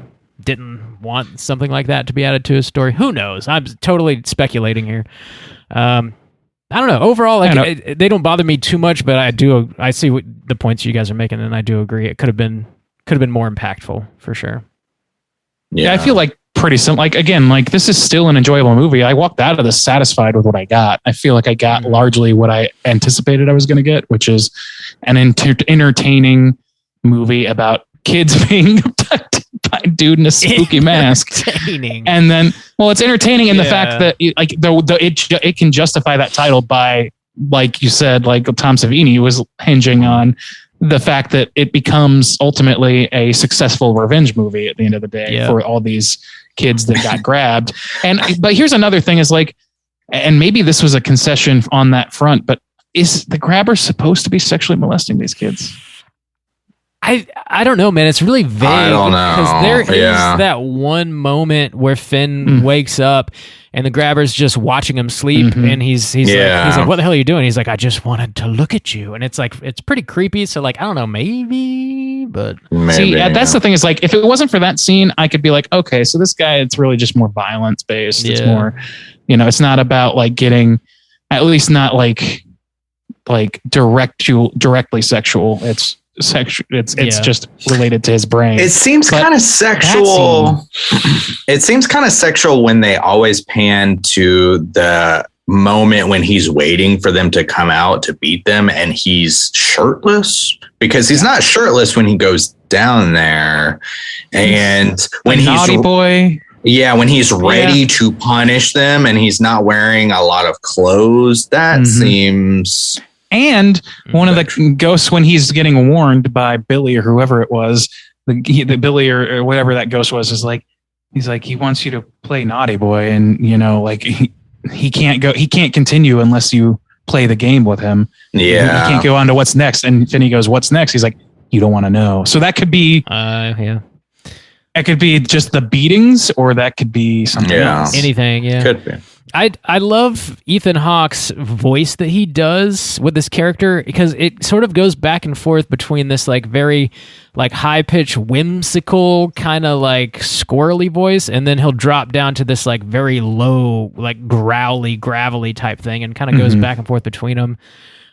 S1: want something like that to be added to his story. Who knows? I'm totally speculating here. I don't know. Overall, they don't bother me too much, but I see what the points you guys are making, and I do agree. It could have been more impactful for sure.
S3: Yeah, I feel like pretty simple. Like again, like this is still an enjoyable movie. I walked out of this satisfied with what I got. I feel like I got largely what I anticipated I was going to get, which is an entertaining movie about kids being abducted by a dude in a spooky mask. And then, it's entertaining in the fact that it can justify that title by, like you said, like Tom Savini was hinging on the fact that it becomes ultimately a successful revenge movie at the end of the day for all these kids that got grabbed. But here's another thing is like, and maybe this was a concession on that front, but is the grabber supposed to be sexually molesting these kids?
S1: I don't know, man. It's really vague.
S2: I don't know.
S1: Because there is that one moment where Finn wakes up and the grabber's just watching him sleep, and he's like, "What the hell are you doing?" He's like, "I just wanted to look at you," and it's like it's pretty creepy. So like I don't know, maybe, but
S3: that's the thing is like if it wasn't for that scene, I could be like, okay, so this guy, it's really just more violence based. It's more, it's not about like getting, at least not like directly sexual. It's sexual. It's just related to his brain.
S2: It seems kind of sexual. It seems kind of sexual when they always pan to the moment when he's waiting for them to come out to beat them and he's shirtless, because he's not shirtless when he goes down there. And when he's
S3: naughty boy.
S2: Yeah, when he's ready to punish them and he's not wearing a lot of clothes, that seems.
S3: And one of the ghosts, when he's getting warned by Billy or whoever it was, the Billy or whatever that ghost was, is like, he's like, he wants you to play naughty boy, and like he can't continue unless you play the game with him.
S2: Yeah,
S3: he can't go on to what's next. And then he goes, "What's next?" He's like, you don't want to know. So that could be, it could be just the beatings, or that could be something else.
S1: Anything, yeah.
S2: Could be.
S1: I love Ethan Hawke's voice that he does with this character, because it sort of goes back and forth between this like very like high-pitched whimsical kind of like squirrely voice, and then he'll drop down to this like very low like growly gravelly type thing, and kind of goes back and forth between them.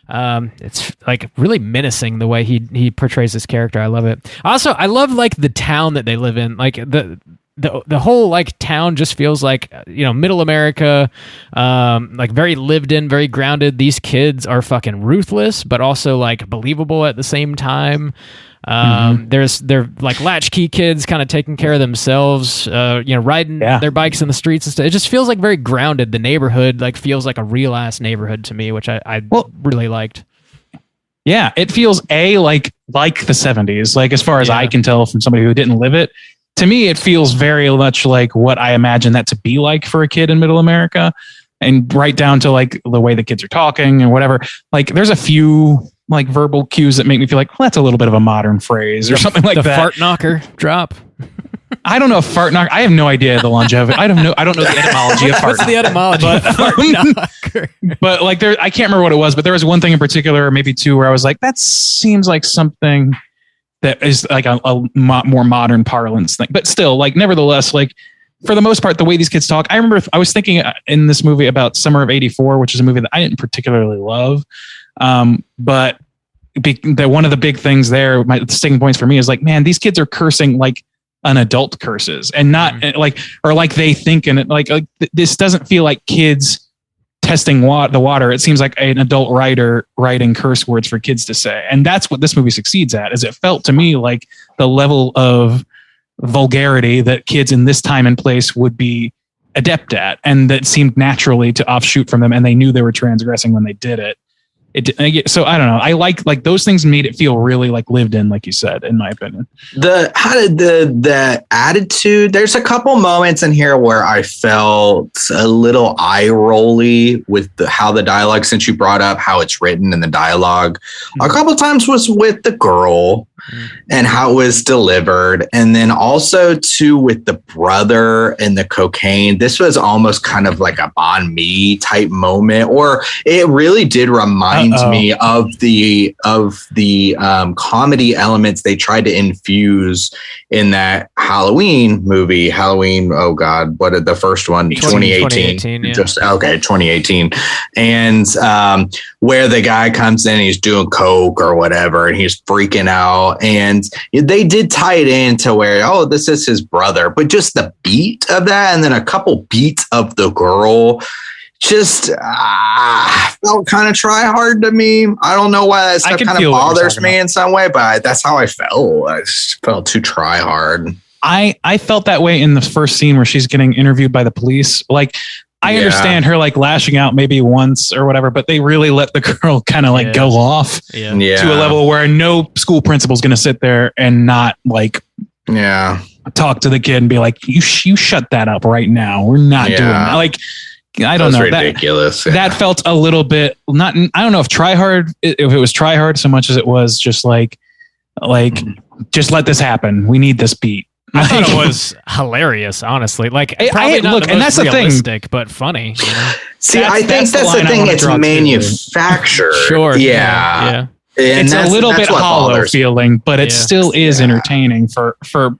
S1: It's like really menacing the way he portrays this character. I love it. Also, I love like the town that they live in. Like the whole like town just feels like, you know, middle America, like very lived in, very grounded. These kids are fucking ruthless, but also like believable at the same time. They're like latchkey kids kind of taking care of themselves, riding their bikes in the streets and stuff. It just feels like very grounded. The neighborhood like feels like a real ass neighborhood to me, which I really liked.
S3: Yeah, it feels like the 70s, like as far as I can tell from somebody who didn't live it. To me, it feels very much like what I imagine that to be like for a kid in middle America, and right down to like the way the kids are talking and whatever. Like there's a few like verbal cues that make me feel like, well, that's a little bit of a modern phrase or something like that.
S1: The fart knocker drop.
S3: I don't know if fart knocker. I have no idea the longevity. I don't know the etymology of fart.
S1: What's the etymology of fart knocker?
S3: But like I can't remember what it was, but there was one thing in particular, or maybe two, where I was like, that seems like something that is like a more modern parlance thing. But still, like, nevertheless, like for the most part, the way these kids talk, I remember I was thinking in this movie about Summer of '84, which is a movie that I didn't particularly love. But one of the big things there, my sticking points for me is like, man, these kids are cursing like an adult curses, and not like they think, and this doesn't feel like kids testing the water. It seems like an adult writer writing curse words for kids to say. And that's what this movie succeeds at, is it felt to me like the level of vulgarity that kids in this time and place would be adept at, and that seemed naturally to offshoot from them, and they knew they were transgressing when they did it. So I don't know. I like those things made it feel really like lived in, like you said, in my opinion.
S2: The attitude, there's a couple moments in here where I felt a little eye rolly with how the dialogue, since you brought up how it's written in the dialogue, a couple times was with the girl and how it was delivered. And then also too with the brother and the cocaine. This was almost kind of like a Bon Me type moment, or it really did remind me of the comedy elements they tried to infuse in that Halloween movie. Halloween, oh God, what did the first one? 2018. Yeah. 2018. And where the guy comes in, he's doing coke or whatever, and he's freaking out. And they did tie it into where, oh, this is his brother, but just the beat of that, and then a couple beats of the girl, just felt kind of try hard to me. I don't know why that stuff kind of bothers me in some way, but that's how I felt. I just felt too try hard.
S3: I felt that way in the first scene where she's getting interviewed by the police. Like, I understand her like lashing out maybe once or whatever, but they really let the girl kind of like go off to a level where no school principal is going to sit there and not like talk to the kid and be like, you shut that up right now. We're not doing that. Like, I don't know.
S2: Ridiculous.
S3: That felt a little bit not. I don't know if try hard. If it was try hard so much as it was just like just let this happen. We need this beat.
S1: I thought it was hilarious, honestly. Like, probably not
S3: look,
S1: the
S3: and
S1: most
S3: that's
S1: realistic, but funny. You know?
S2: See, I think that's the thing. It's manufactured.
S1: Sure.
S2: Yeah.
S3: It's a little bit hollow feeling, but it still is entertaining for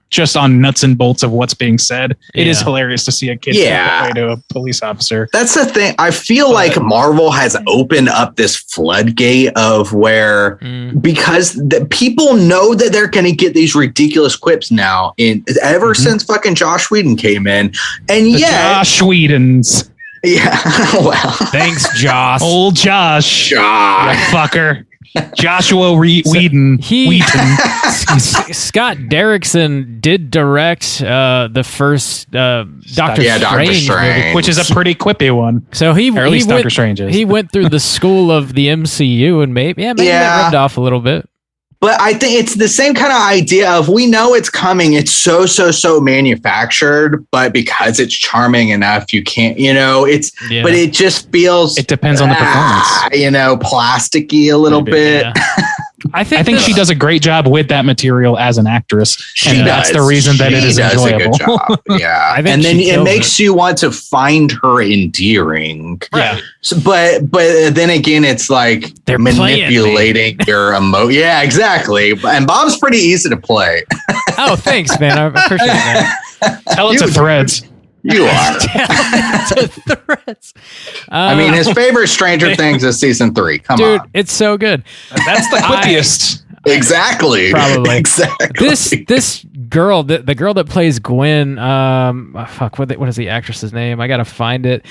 S3: just on nuts and bolts of what's being said. It is hilarious to see a kid play to a police officer.
S2: That's the thing. I feel like Marvel has opened up this floodgate of where, because the people know that they're going to get these ridiculous quips now ever since fucking Josh Whedon came in. And
S3: Josh Whedon's.
S2: Yeah. Well,
S1: thanks, Josh.
S3: Old Josh. You fucker. Joshua Whedon.
S1: Scott Derrickson did direct the first Doctor Strange movie,
S3: which is a pretty quippy one.
S1: So he went through the school of the MCU, and maybe that rubbed off a little bit.
S2: But I think it's the same kind of idea of, we know it's coming. It's so manufactured, but because it's charming enough, you can't, but it just feels,
S3: it depends on the performance,
S2: plasticky a little bit.
S1: Yeah.
S3: I think she does a great job with that material as an actress, that's the reason that it is enjoyable.
S2: A good job. Yeah, and then it makes you want to find her endearing.
S1: Yeah,
S2: so, but then again, it's like
S1: they're
S2: manipulating your emotion. Yeah, exactly. And Bob's pretty easy to play.
S1: Oh, thanks, man. I appreciate that.
S3: Tell it to Threads.
S2: You are.
S1: To Threads.
S2: I mean, his favorite Stranger Things is season 3. Come on.
S1: Dude, it's so good.
S3: That's the quippiest.
S2: Exactly.
S1: Probably.
S2: Exactly.
S1: This girl, the girl that plays Gwen, what is the actress's name? I gotta find it.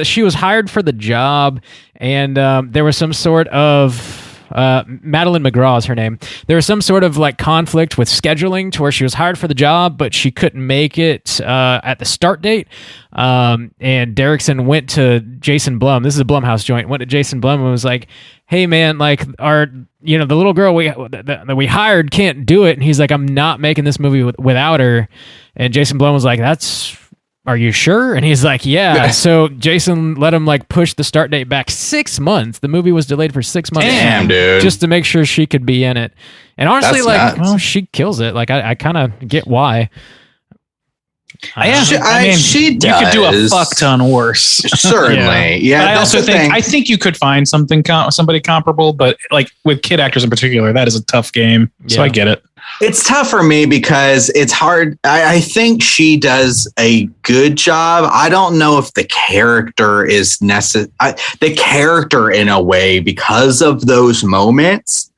S1: She was hired for the job, and there was some sort of Madeleine McGraw is her name. There was some sort of like conflict with scheduling to where she was hired for the job, but she couldn't make it at the start date. And Derrickson went to Jason Blum. This is a Blumhouse joint. Went to Jason Blum and was like, "Hey man, like the little girl that we hired can't do it." And he's like, "I'm not making this movie without her." And Jason Blum was like, "Are you sure?" And he's like, "Yeah." So Jason let him like push the start date back 6 months. The movie was delayed for 6 months.
S2: Damn, dude.
S1: Just to make sure she could be in it. And honestly,
S2: That's nuts.
S1: she kills it. Like I kind of get why.
S2: She does.
S3: You could do a fuck ton worse.
S2: Certainly. Yeah.
S3: But I also think you could find somebody comparable, but like with kid actors in particular, that is a tough game. So I get it.
S2: It's tough for me because it's hard. I think she does a good job. I don't know if the character is necessary. The character, in a way, because of those moments,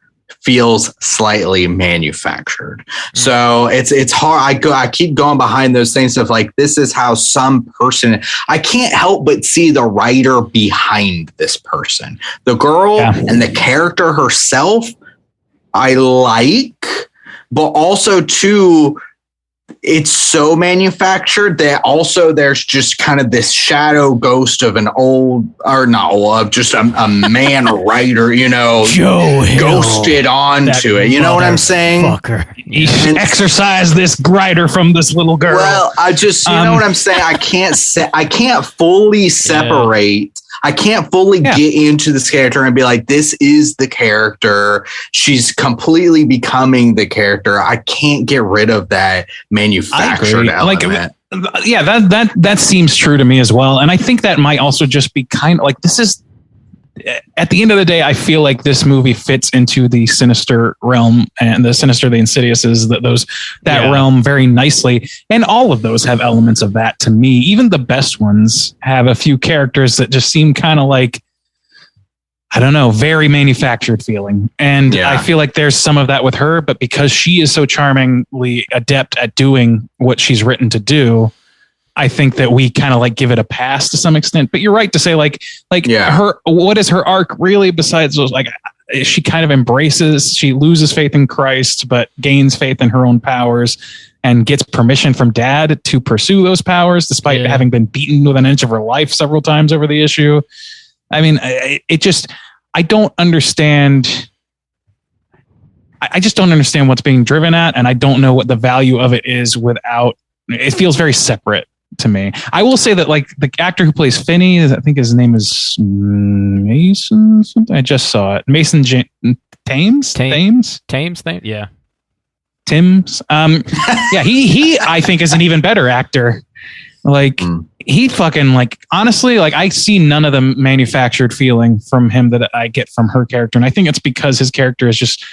S2: feels slightly manufactured. So it's hard. I keep going behind those things of like, this is how some person, I can't help but see the writer behind this person. The girl and the character herself, I like. But also, too, it's so manufactured that also there's just kind of this shadow ghost of an just a man writer,
S1: Joe
S2: ghosted onto it. You know what I'm saying?
S3: He exorcised this writer from this little girl.
S2: Well, you know what I'm saying? I can't fully separate. I can't fully get into this character and be like, this is the character. She's completely becoming the character. I can't get rid of that manufactured element.
S3: That seems true to me as well. And I think that might also just be kind of like, this is, at the end of the day, I feel like this movie fits into the sinister realm, and the sinister, the insidious is that realm very nicely. And all of those have elements of that to me. Even the best ones have a few characters that just seem kind of like, I don't know, very manufactured feeling. And I feel like there's some of that with her, but because she is so charmingly adept at doing what she's written to do, I think that we kind of like give it a pass to some extent. But you're right to say her, what is her arc really besides those, like, she kind of she loses faith in Christ, but gains faith in her own powers and gets permission from dad to pursue those powers despite having been beaten with an inch of her life several times over the issue. I mean, I don't understand. I just don't understand what's being driven at. And I don't know what the value of it is it feels very separate to me. I will say that like the actor who plays Finney, I think his name is Mason something. I just saw it. Mason Thames.
S1: Yeah.
S3: Tim's. He I think is an even better actor. Like he fucking like, honestly, like I see none of the manufactured feeling from him that I get from her character. And I think it's because his character is just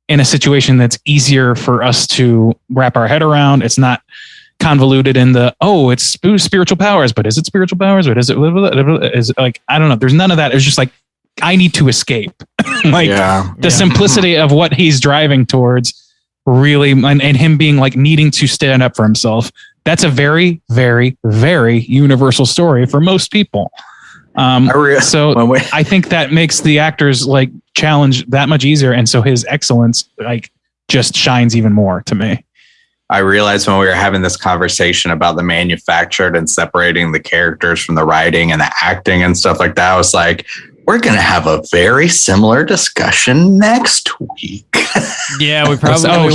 S3: in a situation that's easier for us to wrap our head around. It's not convoluted in it's spiritual powers, but is it spiritual powers? Or is it like, I don't know. There's none of that. It's just like, I need to escape. The simplicity of what he's driving towards really, and him being like needing to stand up for himself. That's a very, very, very universal story for most people. I think that makes the actors like challenge that much easier. And so his excellence like just shines even more to me.
S2: I realized when we were having this conversation about the manufactured and separating the characters from the writing and the acting and stuff like that, I was like, we're going to have a very similar discussion next week.
S1: Yeah, we probably will.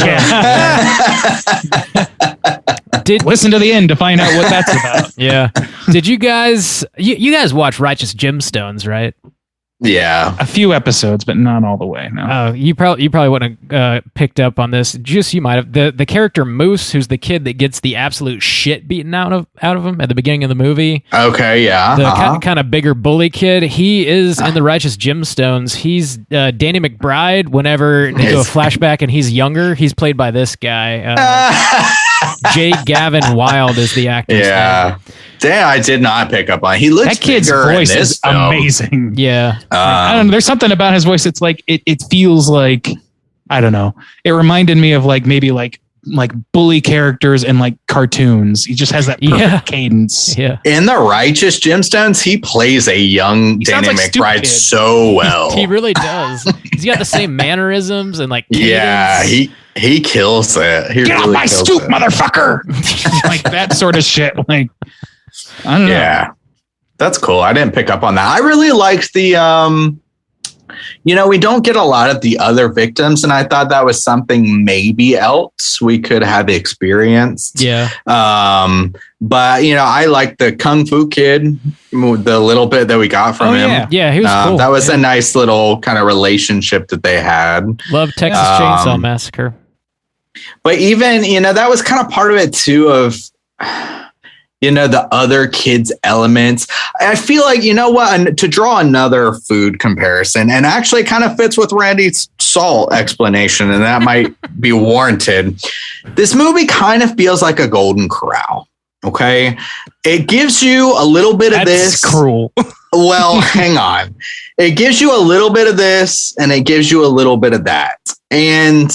S3: Listen to the end to find out what that's about.
S1: Yeah. Did you guys, you guys watch Righteous Gemstones, right?
S2: Yeah.
S3: A few episodes, but not all the way. No.
S1: Oh, you probably wouldn't have picked up on this. Juice, you might have. The character Moose, who's the kid that gets the absolute shit beaten out of him at the beginning of the movie.
S2: Okay, yeah.
S1: The kind of bigger bully kid. He is in the Righteous Gemstones. He's Danny McBride. Whenever they do a flashback and he's younger, he's played by this guy. J. Gavin Wild is the actor's name.
S2: Damn, I did not pick up on. He looks
S3: that kid's voice is amazing.
S1: Yeah,
S3: I don't know. There's something about his voice. It's like it feels like, I don't know. It reminded me of like maybe like bully characters and like cartoons. He just has that perfect cadence.
S1: Yeah.
S2: In the Righteous Gemstones, he plays a young Danny McBride so well.
S1: He really does. He's got the same mannerisms and like cadence.
S2: Yeah, he kills it. He
S3: Get
S2: really
S3: off my
S2: kills
S3: stoop,
S2: it.
S3: motherfucker! Like that sort of shit. Like, I don't know.
S2: Yeah, that's cool. I didn't pick up on that. I really liked the, we don't get a lot of the other victims, and I thought that was something maybe else we could have experienced.
S1: Yeah.
S2: But I like the Kung Fu kid, the little bit that we got from him.
S1: Yeah, he was cool.
S2: That was a nice little kind of relationship that they had.
S1: Love Texas Chainsaw Massacre.
S2: But even, that was kind of part of it too of, the other kids' elements. I feel like, to draw another food comparison, and actually it kind of fits with Randy's salt explanation, and that might be warranted. This movie kind of feels like a Golden Corral. Okay. It gives you a little bit of this.
S3: That's cruel.
S2: Well, hang on. It gives you a little bit of this and it gives you a little bit of that. And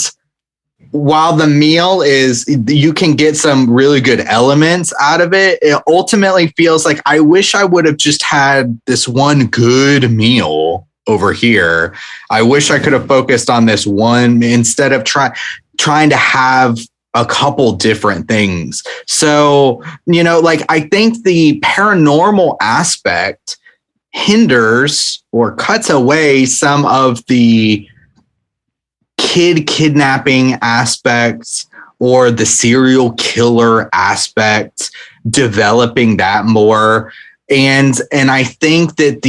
S2: while the meal is, you can get some really good elements out of it, it ultimately feels like I wish I would have just had this one good meal over here. I wish I could have focused on this one instead of trying to have a couple different things. So, I think the paranormal aspect hinders or cuts away some of the kid kidnapping aspects or the serial killer aspect, developing that more. And I think that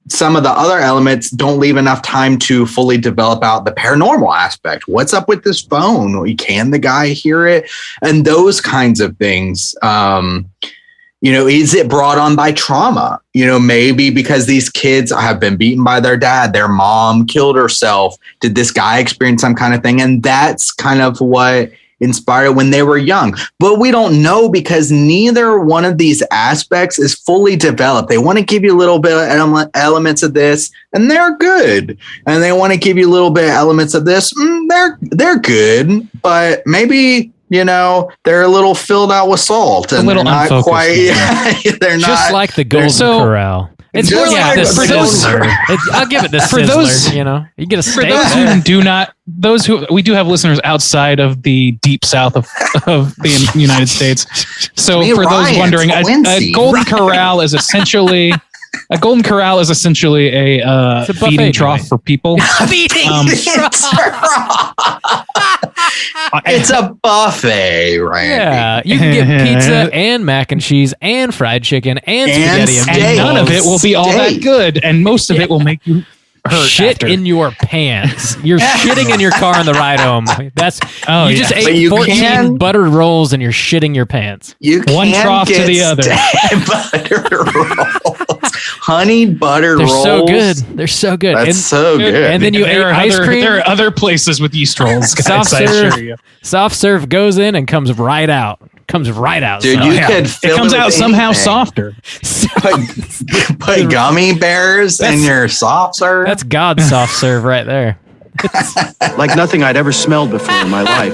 S2: some of the other elements don't leave enough time to fully develop out the paranormal aspect. What's up with this phone? Can the guy hear it? And those kinds of things. Is it brought on by trauma? Maybe because these kids have been beaten by their dad, their mom killed herself. Did this guy experience some kind of thing? And that's kind of what inspired when they were young. But we don't know because neither one of these aspects is fully developed. They want to give you a little bit of elements of this, and they're good. And they want to give you a little bit of elements of this, they're good. But maybe they're a little filled out with salt and
S3: a little
S2: not
S3: unfocused.
S2: Quite. They're
S1: just
S2: not
S1: like the Golden Corral. It's
S2: just
S1: more like the
S2: for those-
S1: Sizzler. I'll give it the
S3: For
S1: Sizzler.
S3: those-
S1: you get a
S3: For
S1: steak.
S3: those who we do have listeners outside of the deep south of the United States. So
S2: Me,
S3: for
S2: Ryan,
S3: those wondering, a
S2: Quincy.
S3: Golden Corral is essentially a
S1: It's a
S3: feeding
S1: buffet
S3: trough
S1: joint.
S3: for people.
S2: It's a buffet, right?
S1: Yeah, you can get pizza and mac and cheese and fried chicken and spaghetti and
S3: And
S1: meatballs.
S3: none of it will be all that good, and most of it will make you hurt
S1: Shit
S3: after.
S1: in your pants. You're shitting in your car on the ride home. That's
S3: Oh,
S1: you just
S2: But
S1: ate
S2: you
S1: 14
S2: can-
S1: buttered rolls and you're shitting your pants.
S2: You
S3: One
S2: can
S3: trough to
S2: get
S3: the other.
S2: butter rolls, honey butter
S1: They're
S2: rolls.
S1: so good. They're so good.
S2: That's so good.
S1: And then you ate
S3: There are
S1: ice
S3: other,
S1: cream.
S3: There are other places with yeast rolls.
S1: Soft
S3: Guys, I
S1: serve.
S3: assure you.
S1: Soft serve goes in and comes right out. Comes right out.
S2: Dude,
S1: son.
S2: you
S3: Yeah.
S2: could fill
S3: It comes
S2: with
S3: out somehow
S2: anything.
S3: softer.
S2: Put gummy bears in your soft serve.
S1: That's God's soft serve right there.
S6: Like nothing I'd ever smelled before in my life.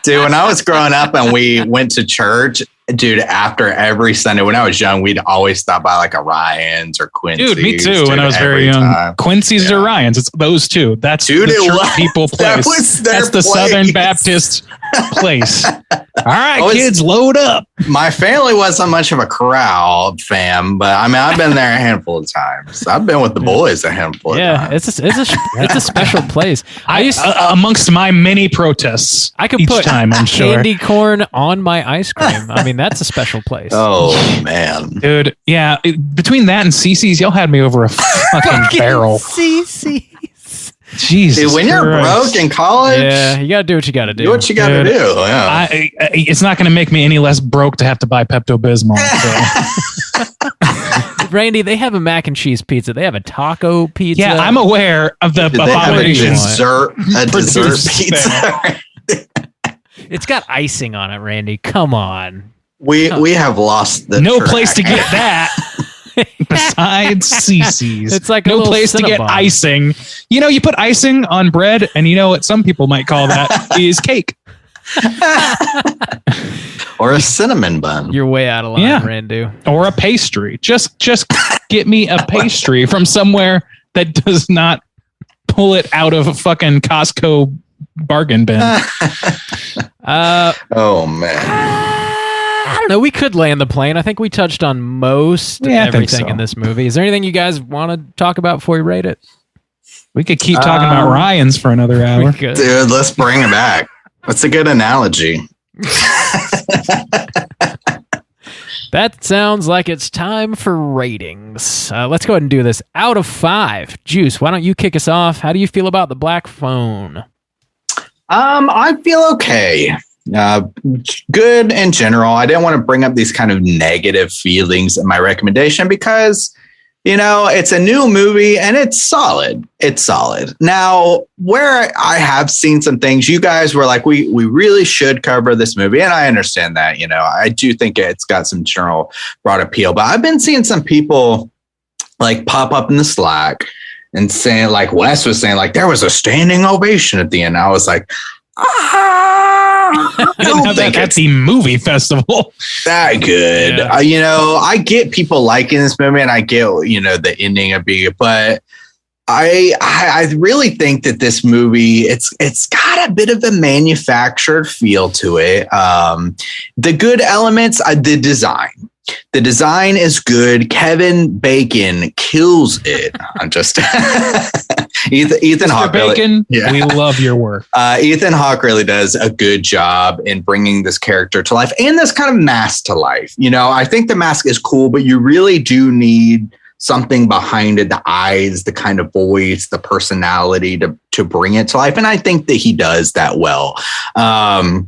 S2: Dude, when I was growing up and we went to church, dude, after every Sunday when I was young, we'd always stop by like a Ryan's or Quincy's.
S3: Dude, me too. When I was very
S2: every
S3: young,
S2: time.
S3: Quincy's or Ryan's, it's those two. That's
S2: Dude,
S3: the
S2: it
S3: church
S2: was-
S3: people
S2: that
S3: place.
S2: was their
S3: That's the
S2: place.
S3: Southern Baptist place. All right,
S2: I was-
S3: kids, load up.
S2: My family wasn't much of a corral fam, but I mean, I've been there a handful of times. I've been with the boys a handful of
S1: Yeah,
S2: times.
S1: it's a special place. I used
S3: Amongst my many protests,
S1: I could
S3: each
S1: put
S3: time, I'm sure.
S1: candy corn on my ice cream. I mean, That's a special place.
S2: Oh man,
S3: dude. Yeah, between that and CC's, y'all had me over a fucking barrel.
S1: CC's.
S3: Jesus,
S2: dude, when you're broke in college,
S1: yeah, you gotta do what you gotta do.
S2: Do what you gotta do. Yeah,
S3: it's not gonna make me any less broke to have to buy Pepto-Bismol. So.
S1: Randy, they have a mac and cheese pizza. They have a taco pizza.
S3: Yeah, I'm aware of the
S2: they have a dessert pizza.
S1: It's got icing on it, Randy. Come on.
S2: We have lost the
S3: no
S2: track.
S3: place to get that besides CC's.
S1: It's like
S3: no place to get icing. You know, you put icing on bread, and you know what some people might call that is cake.
S2: Or a cinnamon bun.
S1: You're way out of line, Randy.
S3: Or a pastry. Just get me a pastry from somewhere that does not pull it out of a fucking Costco bargain bin.
S2: Oh man.
S1: I don't know. We could land the plane. I think we touched on most everything in this movie. Is there anything you guys want to talk about before we rate it?
S3: We could keep talking about Ryan's for another hour.
S2: Dude, let's bring it back. That's a good analogy.
S1: That sounds like it's time for ratings. Let's go ahead and do this. Out of 5, Juice, why don't you kick us off? How do you feel about the black phone?
S2: I feel okay. Good in general. I didn't want to bring up these kind of negative feelings in my recommendation because, you know, it's a new movie and it's solid. It's solid. Now, where I have seen some things, you guys were like, we really should cover this movie. And I understand that, you know, I do think it's got some general broad appeal, but I've been seeing some people like pop up in the Slack and saying, like Wes was saying, like there was a standing ovation at the end. I was like, I don't think
S3: at the movie festival
S2: that good.
S1: Yeah.
S2: You know, I get people liking this movie and I get, you know, the ending of being, but I really think that this movie, it's got a bit of a manufactured feel to it. The good elements, the design. The design is good. Kevin Bacon kills it. I'm just Ethan Hawke.
S3: Bacon, we love your work.
S2: Ethan Hawke really does a good job in bringing this character to life and this kind of mask to life. You know, I think the mask is cool, but you really do need something behind it, the eyes, the kind of voice, the personality to bring it to life. And I think that he does that well. All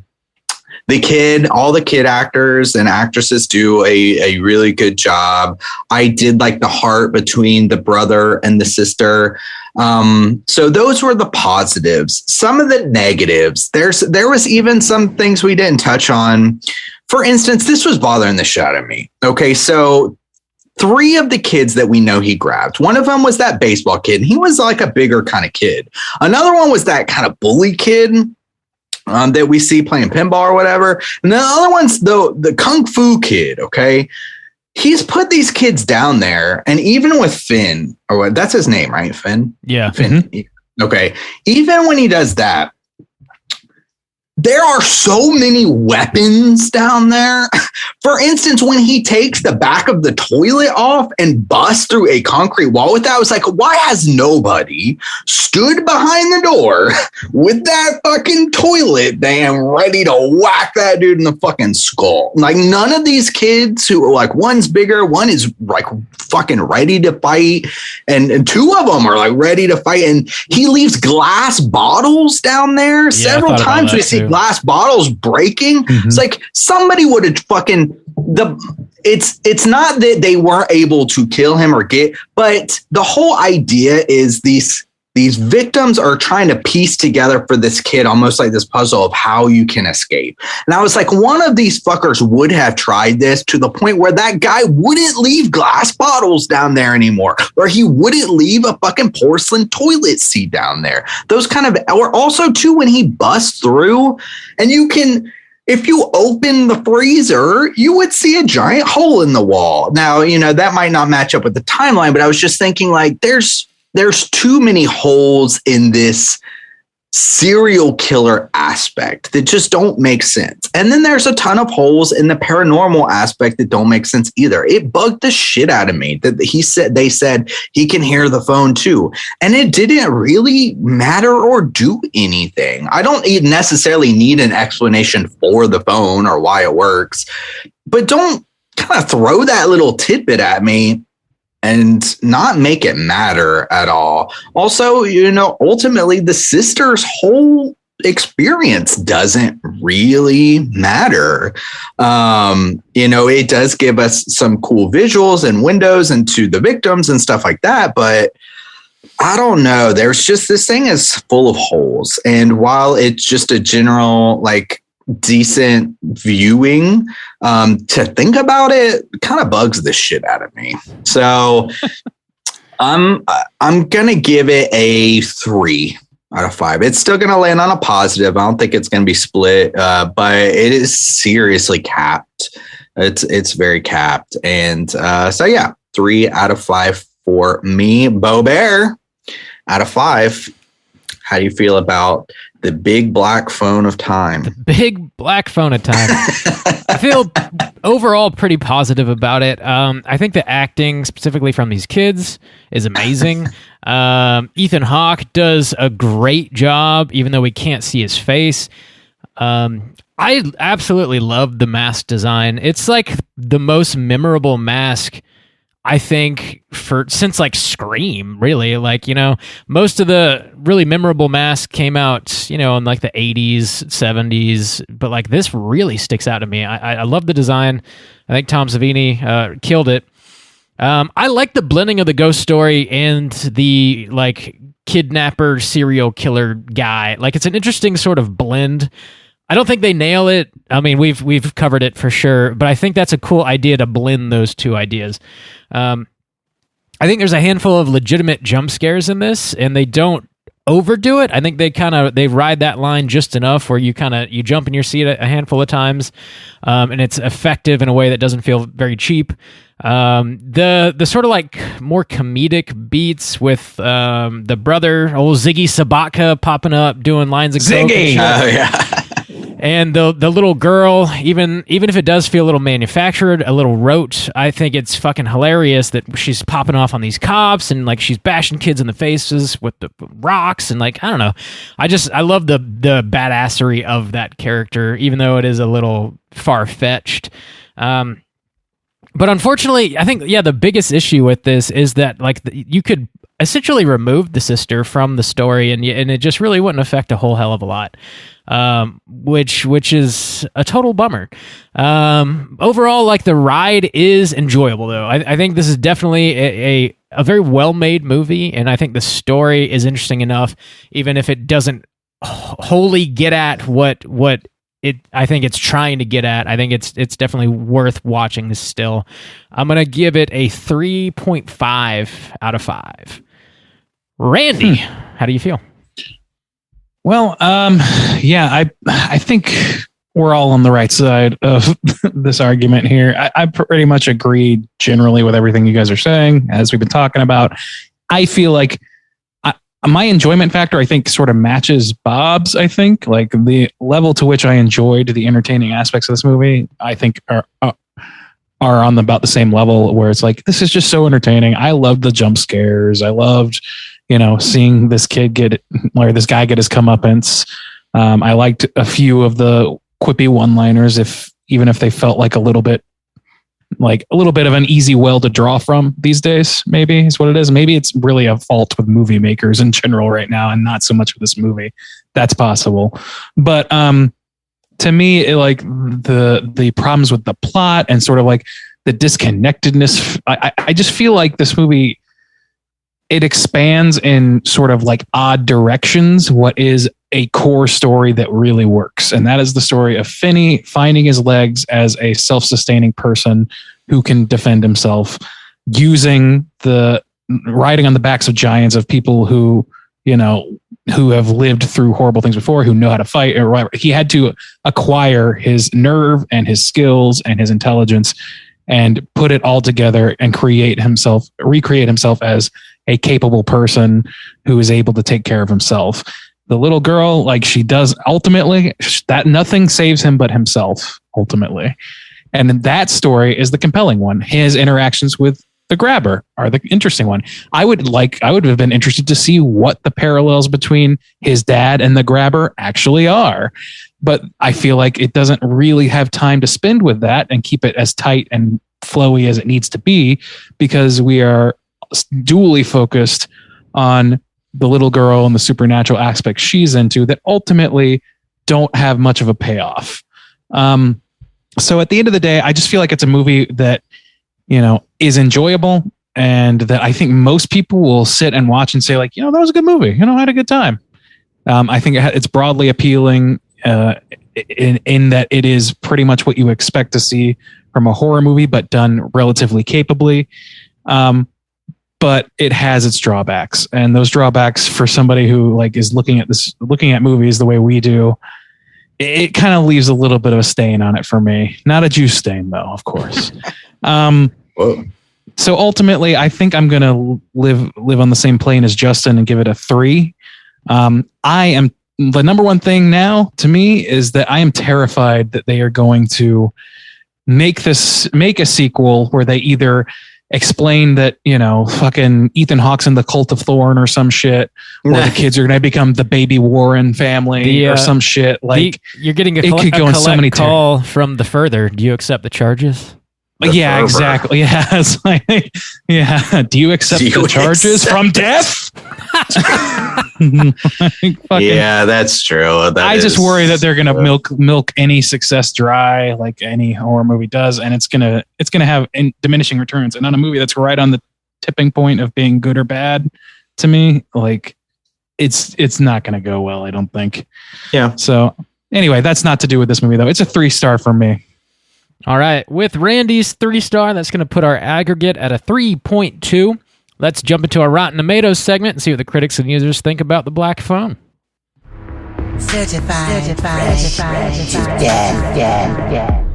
S2: the kid actors and actresses do a really good job. I did like the heart between the brother and the sister. So those were the positives. Some of the negatives, there was even some things we didn't touch on. For instance, this was bothering the shit out of me. Okay, so 3 of the kids that we know he grabbed. One of them was that baseball kid, and he was like a bigger kind of kid. Another one was that kind of bully kid that we see playing pinball or whatever. And the other one's the Kung Fu kid, okay? He's put these kids down there, and even with Finn, or what, that's his name, right? Finn?
S1: Yeah.
S2: Finn. Mm-hmm. Okay. Even when he does that, there are so many weapons down there. For instance, when he takes the back of the toilet off and busts through a concrete wall with that, I was like, why has nobody stood behind the door with that fucking toilet thing ready to whack that dude in the fucking skull? Like, none of these kids who are like, one's bigger, one is like fucking ready to fight, and 2 of them are like ready to fight. And he leaves glass bottles down there. Several times we see glass bottles breaking. Mm-hmm. It's like somebody would have fucking it's not that they weren't able to kill him or but the whole idea is these victims are trying to piece together for this kid almost like this puzzle of how you can escape. And I was like, one of these fuckers would have tried this to the point where that guy wouldn't leave glass bottles down there anymore, or he wouldn't leave a fucking porcelain toilet seat down there. Those kind of, or also too, when he busts through and if you open the freezer, you would see a giant hole in the wall. Now, you know, that might not match up with the timeline, but I was just thinking like there's too many holes in this serial killer aspect that just don't make sense. And then there's a ton of holes in the paranormal aspect that don't make sense either. It bugged the shit out of me that they said he can hear the phone too. And it didn't really matter or do anything. I don't necessarily need an explanation for the phone or why it works. but don't kind of throw that little tidbit at me and not make it matter at all. Also, ultimately the sister's whole experience doesn't really matter. It does give us some cool visuals and windows into the victims and stuff like that, but I don't know. There's just, this thing is full of holes. And while it's just a general, like, decent viewing, to think about it kind of bugs the shit out of me. So I'm gonna give it a 3 out of 5. It's still gonna land on a positive. I don't think it's gonna be split, but it is seriously capped. It's very capped. And so yeah, 3 out of 5 for me. Bo Bear, out of 5. How do you feel about the big black phone of time?
S1: The big black phone of time. I feel overall pretty positive about it. I think the acting, specifically from these kids, is amazing. Ethan Hawke does a great job, even though we can't see his face. I absolutely love the mask design. It's like the most memorable mask, I think, since like Scream, really. Like, most of the really memorable masks came out, in like the 80s, 70s, but like this really sticks out to me. I love the design. I think Tom Savini killed it. I like the blending of the ghost story and the like kidnapper serial killer guy. Like, it's an interesting sort of blend. I don't think they nail it. I mean, we've covered it for sure, but I think that's a cool idea to blend those two ideas. I think there's a handful of legitimate jump scares in this, and they don't overdo it. I think they ride that line just enough where you jump in your seat a handful of times, and it's effective in a way that doesn't feel very cheap. The sort of like more comedic beats with the brother, old Ziggy Sabatka, popping up doing lines of coke
S3: Ziggy.
S2: Oh yeah.
S1: And the little girl, even if it does feel a little manufactured, a little rote, I think it's fucking hilarious that she's popping off on these cops and like she's bashing kids in the faces with the rocks and like, I don't know. I love the badassery of that character, even though it is a little far-fetched. But unfortunately, I think, the biggest issue with this is that like you could essentially remove the sister from the story and it just really wouldn't affect a whole hell of a lot. Which is a total bummer. Overall, like the ride is enjoyable though. I think this is definitely a very well-made movie, and I think the story is interesting enough, even if it doesn't wholly get at what I think it's trying to get at. I think it's definitely worth watching this still. I'm gonna give it a 3.5 out of 5. Randy, how do you feel?
S3: Well, I think we're all on the right side of this argument here. I pretty much agree generally with everything you guys are saying, as we've been talking about. I feel like my enjoyment factor, I think, sort of matches Bob's. I think like the level to which I enjoyed the entertaining aspects of this movie, I think are on about the same level, where it's like, this is just so entertaining. I loved the jump scares. I loved, seeing this guy get his comeuppance. I liked a few of the quippy one-liners, even if they felt like a little bit of an easy well to draw from these days, maybe is what it is. Maybe it's really a fault with movie makers in general right now and not so much with this movie. That's possible. But to me, the problems with the plot and sort of like the disconnectedness, I just feel like this movie, it expands in sort of like odd directions what is a core story that really works. And that is the story of Finney finding his legs as a self-sustaining person who can defend himself using the riding on the backs of giants of people who have lived through horrible things before, who know how to fight or whatever. He had to acquire his nerve and his skills and his intelligence and put it all together and recreate himself as a capable person who is able to take care of himself. The little girl, like she does ultimately, that nothing saves him but himself ultimately. And that story is the compelling one. His interactions with the grabber are the interesting one. I would have been interested to see what the parallels between his dad and the grabber actually are. But I feel like it doesn't really have time to spend with that and keep it as tight and flowy as it needs to be, because we are dually focused on the little girl and the supernatural aspects she's into that ultimately don't have much of a payoff. So at the end of the day, I just feel like it's a movie that, is enjoyable, and that I think most people will sit and watch and say, like, that was a good movie. I had a good time. I think it's broadly appealing in that it is pretty much what you expect to see from a horror movie, but done relatively capably. But it has its drawbacks, and those drawbacks, for somebody who is looking at movies the way we do, it kind of leaves a little bit of a stain on it for me. Not a juice stain, though, of course. So ultimately, I think I'm going to live on the same plane as Justin and give it a 3. The number one thing now to me is that I am terrified that they are going to make a sequel where they either explain that, fucking Ethan Hawke's in the Cult of Thorn or some shit, or the kids are going to become the Baby Warren family or some shit.
S1: You're getting a collect call from the Further. Do you accept the charges?
S3: Yeah, exactly. Yeah, it's like, yeah. Do you accept the charges from death?
S2: Yeah, that's true.
S3: I just worry that they're gonna milk any success dry, like any horror movie does, and it's gonna have diminishing returns. And on a movie that's right on the tipping point of being good or bad, to me, it's not gonna go well. I don't think. Yeah. So anyway, that's not to do with this movie though. It's a 3-star for me.
S1: All right. With Randy's 3-star, that's going to put our aggregate at a 3.2. Let's jump into our Rotten Tomatoes segment and see what the critics and users think about The Black Phone.
S7: Certified fresh to death.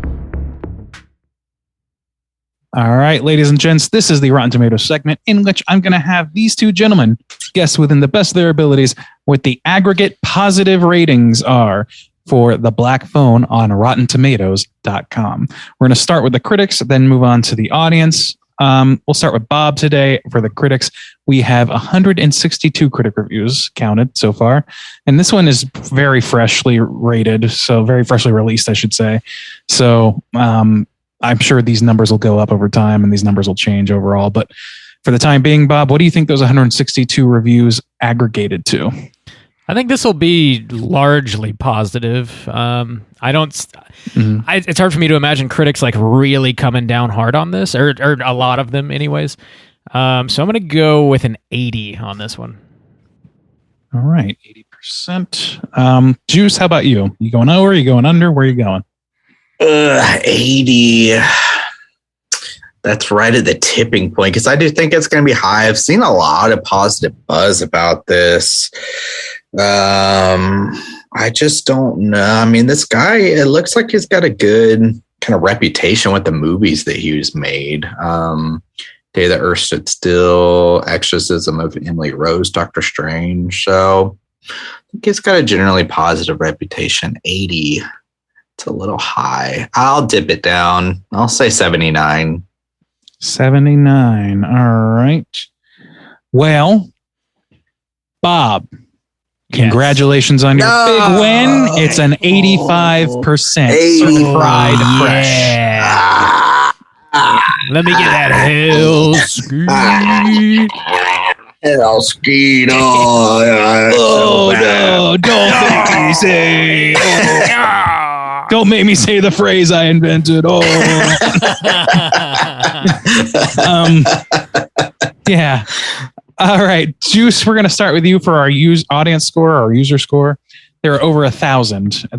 S3: All right, ladies and gents, this is the Rotten Tomatoes segment in which I'm going to have these two gentlemen guess within the best of their abilities what the aggregate positive ratings are for The Black Phone on RottenTomatoes.com. We're going to start with the critics, then move on to the audience. We'll start with Bob today. For the critics, we have 162 critic reviews counted so far. And this one is very freshly rated, so very freshly released, I should say. So I'm sure these numbers will go up over time and these numbers will change overall. But for the time being, Bob, what do you think those 162 reviews aggregated to?
S1: I think this will be largely positive. It's hard for me to imagine critics really coming down hard on this, or a lot of them anyways. So I'm going to go with an 80 on this one.
S3: All right, 80%. Juice, how about you? You going over? You going under? Where are you going?
S2: 80. That's right at the tipping point, because I do think it's going to be high. I've seen a lot of positive buzz about this. I just don't know. I mean, this guy, it looks like he's got a good kind of reputation with the movies that he's made. Day the Earth Stood Still, Exorcism of Emily Rose, Doctor Strange. So I think he's got a generally positive reputation. 80. It's a little high. I'll dip it down. I'll say 79.
S3: 79. All right. Well, Bob, congratulations on your big win. It's an 85% certified fresh.
S1: Yeah. Let me get that hell ski.
S2: Hell ski.
S3: Oh, no. Don't make me say. Don't make me say the phrase I invented. Oh. Yeah. All right, Juice, we're going to start with you for our audience score, our user score. There are over 1,000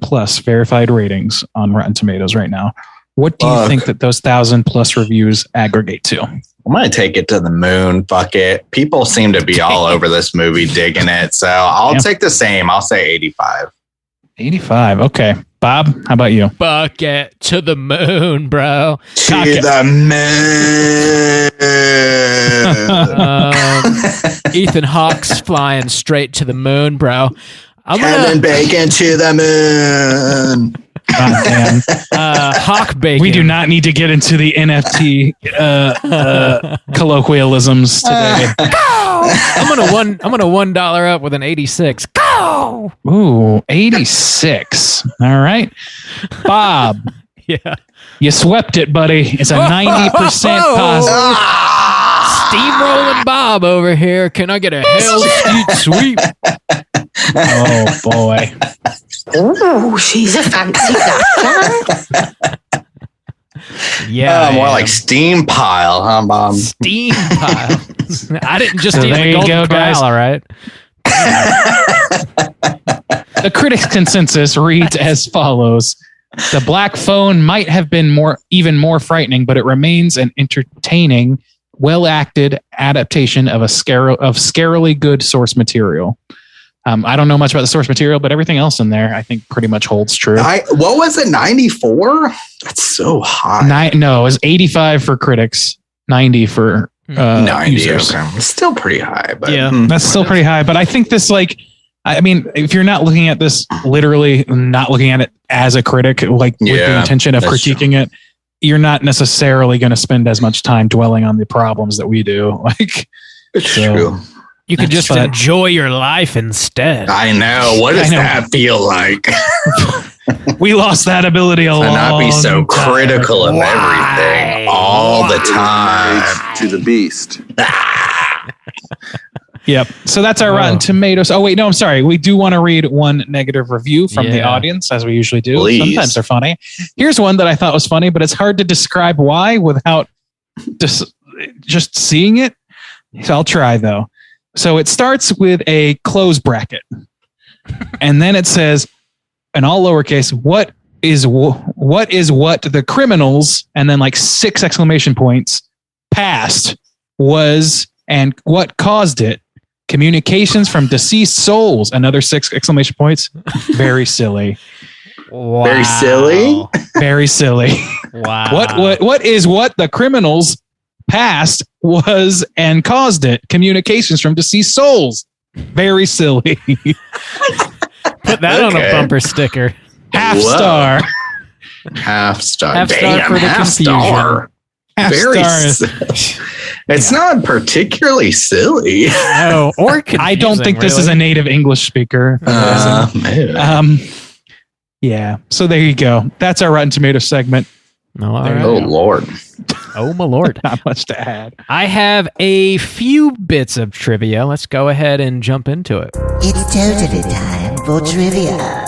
S3: plus verified ratings on Rotten Tomatoes right now. What do you think that those 1,000 plus reviews aggregate to?
S2: I'm going to take it to the moon. Fuck it. People seem to be all over this movie, digging it. So I'll take the same. I'll say 85.
S3: 85. Okay. Bob, how about you?
S1: Bucket to the moon, bro.
S2: To the
S1: moon. Ethan Hawke's flying straight to the moon, bro.
S2: Kevin Bacon to the moon.
S3: God damn.
S1: Hawk bacon.
S3: We do not need to get into the NFT colloquialisms today.
S1: I'm gonna $1 up with an 86. Go!
S3: Ooh, 86. All right. Bob.
S1: Yeah.
S3: You swept it, buddy. It's a 90% positive.
S1: Steamrolling Bob over here. Can I get a hell sweep?
S3: Oh, boy.
S7: Ooh, she's a fancy doctor.
S1: Yeah.
S2: More like steam pile, huh, Bob?
S1: Steam pile. I didn't just
S3: So
S1: eat
S3: there
S1: the
S3: you
S1: golden
S3: go,
S1: corral,
S3: guys.
S1: all right?
S3: The critics' consensus reads as follows. The Black Phone might have been even more frightening, but it remains an entertaining, well-acted adaptation of scarily good source material. I don't know much about the source material, but everything else in there, I think, pretty much holds true.
S2: What was it? 94? That's so high.
S3: No, it was 85 for critics, 90 for
S2: 90.
S3: users.
S2: Okay. It's still pretty high, but
S1: Yeah.
S3: That's still pretty high, but I think this, I mean, if you're not looking at this literally, not looking at it as a critic, with the intention of critiquing it, you're not necessarily going to spend as much time dwelling on the problems that we do.
S2: It's true.
S1: You could just enjoy your life instead.
S2: I know. What does that feel like?
S3: We lost that ability a
S2: To
S3: long
S2: not be so
S3: time.
S2: critical of everything all the time.
S6: To the beast.
S3: Yep. So that's our Rotten Tomatoes. Oh, wait, no, I'm sorry. We do want to read one negative review from the audience, as we usually do.
S2: Please.
S3: Sometimes they're funny. Here's one that I thought was funny, but it's hard to describe why without just seeing it. So I'll try, though. So it starts with a close bracket. And then it says, in all lowercase, what is what the criminals, and then 6 exclamation points, past was and what caused it. Communications from deceased souls. Another 6 exclamation points. Very silly.
S1: Wow.
S2: Very silly.
S3: Very silly.
S1: Wow.
S3: What is what the criminals past was and caused it. Communications from deceased souls. Very silly.
S1: Put that on a bumper sticker.
S3: Half star.
S2: Half star.
S1: Half star
S2: Damn,
S1: for the
S2: half
S1: confusion.
S2: star.
S3: Half
S2: Very.
S3: star.
S2: It's not particularly silly.
S1: No, or confusing,
S3: I don't think this is a native English speaker.
S2: Maybe.
S3: Yeah. So there you go. That's our Rotten Tomatoes segment.
S1: No, all right.
S2: Oh, Lord.
S1: Oh, my Lord.
S3: Not much to add.
S1: I have a few bits of trivia. Let's go ahead and jump into it.
S7: It's totally time for trivia.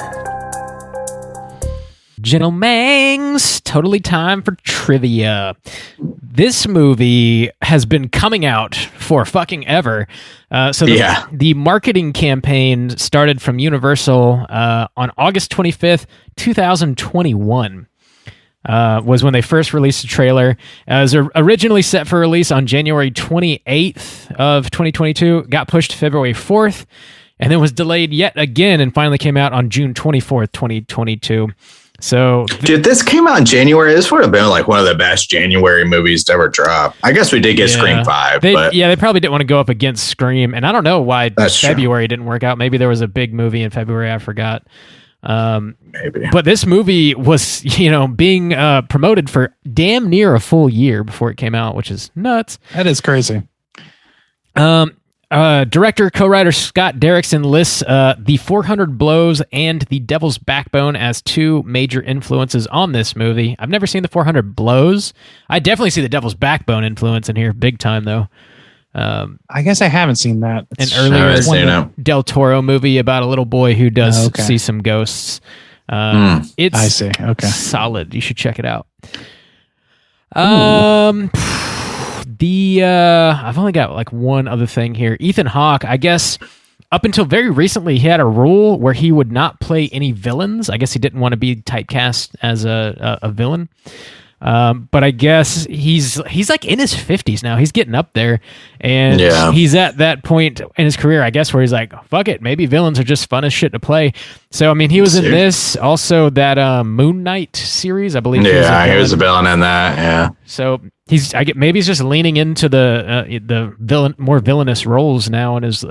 S1: Gentlemen's totally time for trivia. This movie has been coming out for fucking ever. The marketing campaign started from Universal on August 25th, 2021. Was when they first released the trailer. It was originally set for release on January 28th of 2022, got pushed to February 4th, and then was delayed yet again and finally came out on June 24th, 2022. So,
S2: dude, this came out in January. This would have been one of the best January movies to ever drop. I guess we did get Scream 5.
S1: They
S2: but
S1: probably didn't want to go up against Scream, and I don't know why February
S2: true.
S1: didn't work out. Maybe there was a big movie in February, I forgot.
S2: Maybe.
S1: But this movie was, being promoted for damn near a full year before it came out, which is nuts.
S3: That is crazy.
S1: Director, co-writer Scott Derrickson lists The 400 Blows and The Devil's Backbone as two major influences on this movie. I've never seen The 400 Blows. I definitely see The Devil's Backbone influence in here, big time though.
S3: I guess I haven't seen that.
S1: An earlier Del Toro movie about a little boy who does see some ghosts. It's
S3: I see. Okay.
S1: Solid. You should check it out. I've only got one other thing here. Ethan Hawke, I guess up until very recently, he had a rule where he would not play any villains. I guess he didn't want to be typecast as a villain. But I guess he's in his 50s now. He's getting up there, and he's at that point in his career, I guess, where he's like, fuck it, maybe villains are just fun as shit to play. So, I mean, he was in this, also that Moon Knight series, I believe.
S2: Yeah, he was a villain in that, yeah.
S1: So maybe he's just leaning into the more villainous roles now in his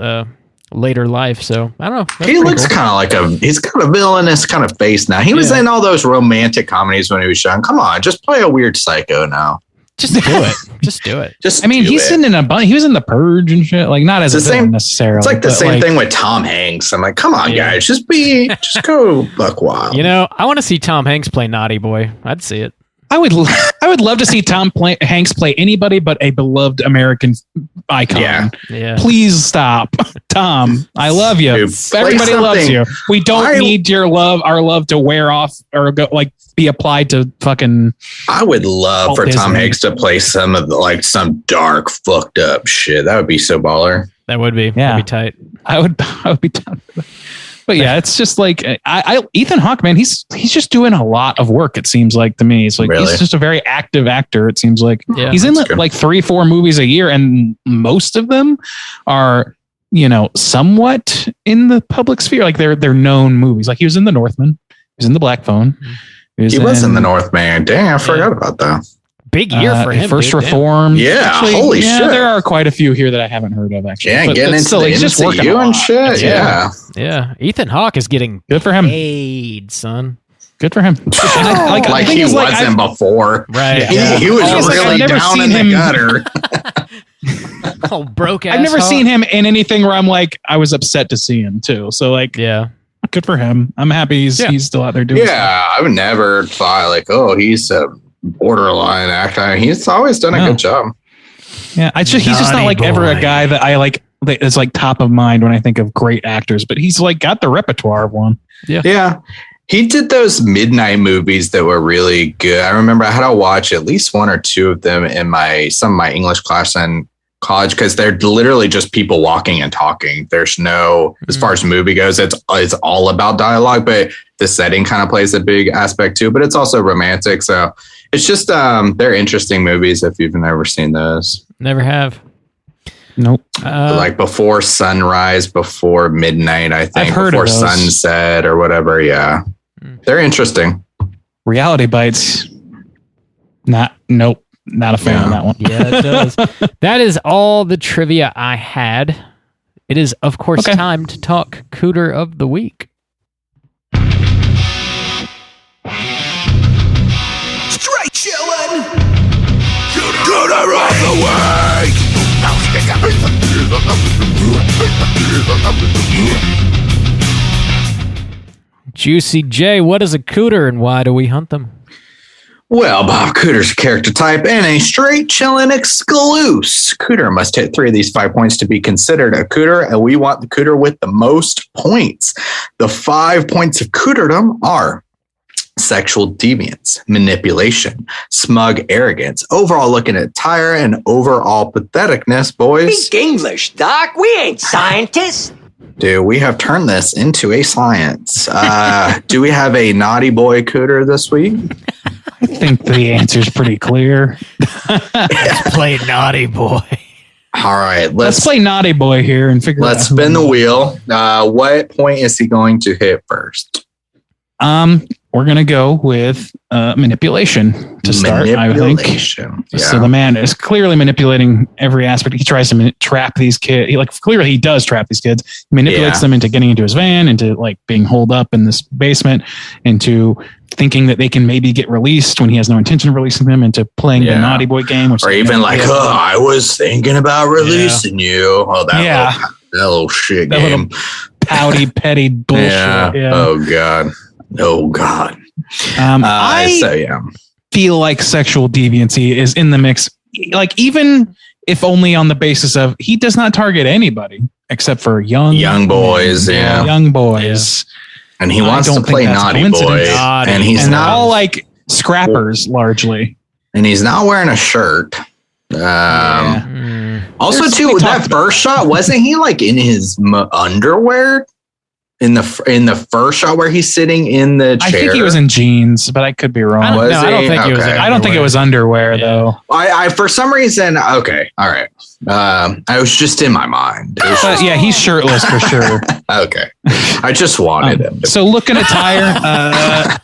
S1: later life. So I don't know. That's
S2: he
S1: pretty
S2: looks
S1: cool.
S2: kind of like he's got a villainous kind of face now. He was in all those romantic comedies when he was young. Come on, just play a weird psycho now.
S1: Just do it. Just do it.
S2: Just
S3: I mean,
S2: do
S3: he's
S2: it.
S3: in he was in The Purge and shit. Like, not as a villain necessarily.
S2: It's like the same thing with Tom Hanks. I'm like, come on, guys, just go buck wild.
S1: You know, I want to see Tom Hanks play Naughty Boy. I'd see it.
S3: I would love to see Hanks play anybody but a beloved American icon.
S1: Yeah.
S3: Please stop, Tom. I love you.
S2: Dude,
S3: Everybody loves you. We don't need our love to wear off or be applied to fucking.
S2: I would love for Tom
S3: Disney.
S2: Hanks to play some some dark, fucked up shit. That would be so baller.
S1: That would be.
S3: Yeah.
S1: That'd be tight.
S3: I would be down for that. But yeah, it's just like Ethan Hawke, man. He's just doing a lot of work. It seems like to me. It's like
S2: Really?
S3: he's just a very active actor. It seems like he's in
S2: that's good.
S3: like 3-4 movies a year, and most of them are somewhat in the public sphere. Like they're known movies. Like he was in The Northman. He was in The Black Phone.
S2: He was in The Northman. Dang, I forgot about that.
S1: Big year for him.
S3: First
S1: dude. Damn.
S3: Reformed.
S2: Yeah, holy shit.
S3: There are quite a few here that I haven't heard of actually.
S2: Yeah,
S3: But
S2: getting into
S3: still,
S2: the
S3: he's just working a
S2: MCU and
S3: lot.
S2: shit. Yeah.
S1: Yeah. Ethan Hawke is getting
S3: Good for him.
S1: paid, son.
S3: Good for him. And
S2: Like
S3: the thing
S2: he
S3: is,
S2: wasn't before.
S1: Right.
S2: He was
S3: I was like,
S2: really
S3: I've never
S2: down
S3: seen
S2: in the
S3: him-
S2: gutter.
S1: Oh, broke ass.
S3: I've never seen him in anything where I'm like, I was upset to see him too. So like,
S1: Yeah.
S3: good for him. I'm happy he's still out there doing stuff.
S2: Yeah, I would never thought like, oh, he's a borderline actor. He's always done a good job.
S3: Yeah, he's just not
S1: Naughty
S3: like ever a
S1: boy.
S3: guy that I like. That is like top of mind when I think of great actors. But he's like got the repertoire of one.
S2: Yeah. He did those midnight movies that were really good. I remember I had to watch at least one or two of them in some of my English class in college because they're literally just people walking and talking. There's no, as far as the movie goes, it's all about dialogue, but the setting kind of plays a big aspect too. But it's also romantic, so it's just they're interesting movies if you've never seen those.
S1: Never have.
S3: Nope.
S2: Like Before Sunrise, Before Midnight, I think.
S3: I've heard
S2: Before
S3: of those.
S2: Sunset or whatever. Yeah, they're interesting.
S3: Reality Bites. Not a fan of that one.
S1: Yeah, it does. That is all the trivia I had. It is, of course, time to talk Cooter of the Week.
S4: Straight chillin'. Cooter of the week.
S1: Juicy J, what is a cooter and why do we hunt them?
S2: Well, Bob Cooter's a character type and a straight chillin' exclusive. Cooter must hit 3 of these 5 points to be considered a cooter, and we want the cooter with the most points. The 5 points of cooterdom are sexual deviance, manipulation, smug arrogance, overall looking at attire, and overall patheticness, boys.
S8: Speak English, Doc. We ain't scientists.
S2: Dude, we have turned this into a science. Do we have a naughty boy cooter this week?
S3: I think the answer is pretty clear.
S1: Let's play Naughty Boy.
S2: All right,
S3: Let's play Naughty Boy here and figure out.
S2: Let's spin the wheel. What point is he going to hit first?
S3: We're gonna go with manipulation to start. I think.
S2: Yeah.
S3: So the man is clearly manipulating every aspect. He tries to trap these kids. Clearly he does trap these kids. He manipulates them into getting into his van, into like being holed up in this basement, into thinking that they can maybe get released when he has no intention of releasing them, into playing the naughty boy game,
S2: or even like, I was thinking about releasing you. Oh, that little shit
S3: that
S2: game.
S3: Little pouty, petty bullshit. Yeah.
S2: Oh God. Oh God.
S3: I feel like sexual deviancy is in the mix. Like, even if only on the basis of he does not target anybody except for young
S2: boys.
S3: Young boys.
S2: And he wants to play naughty boy. And he's not
S3: all like scrappers largely.
S2: And he's not wearing a shirt. Also, too, that first shot, wasn't he like in his underwear? In the first shot where he's sitting in the chair?
S3: I think he was in jeans, but I could be wrong.
S1: I don't think it was.
S3: I don't think it was underwear though.
S2: I for some reason, okay, all right. I was just in my mind.
S3: But yeah, he's shirtless for sure.
S2: Okay, I just wanted him.
S3: So looking at attire,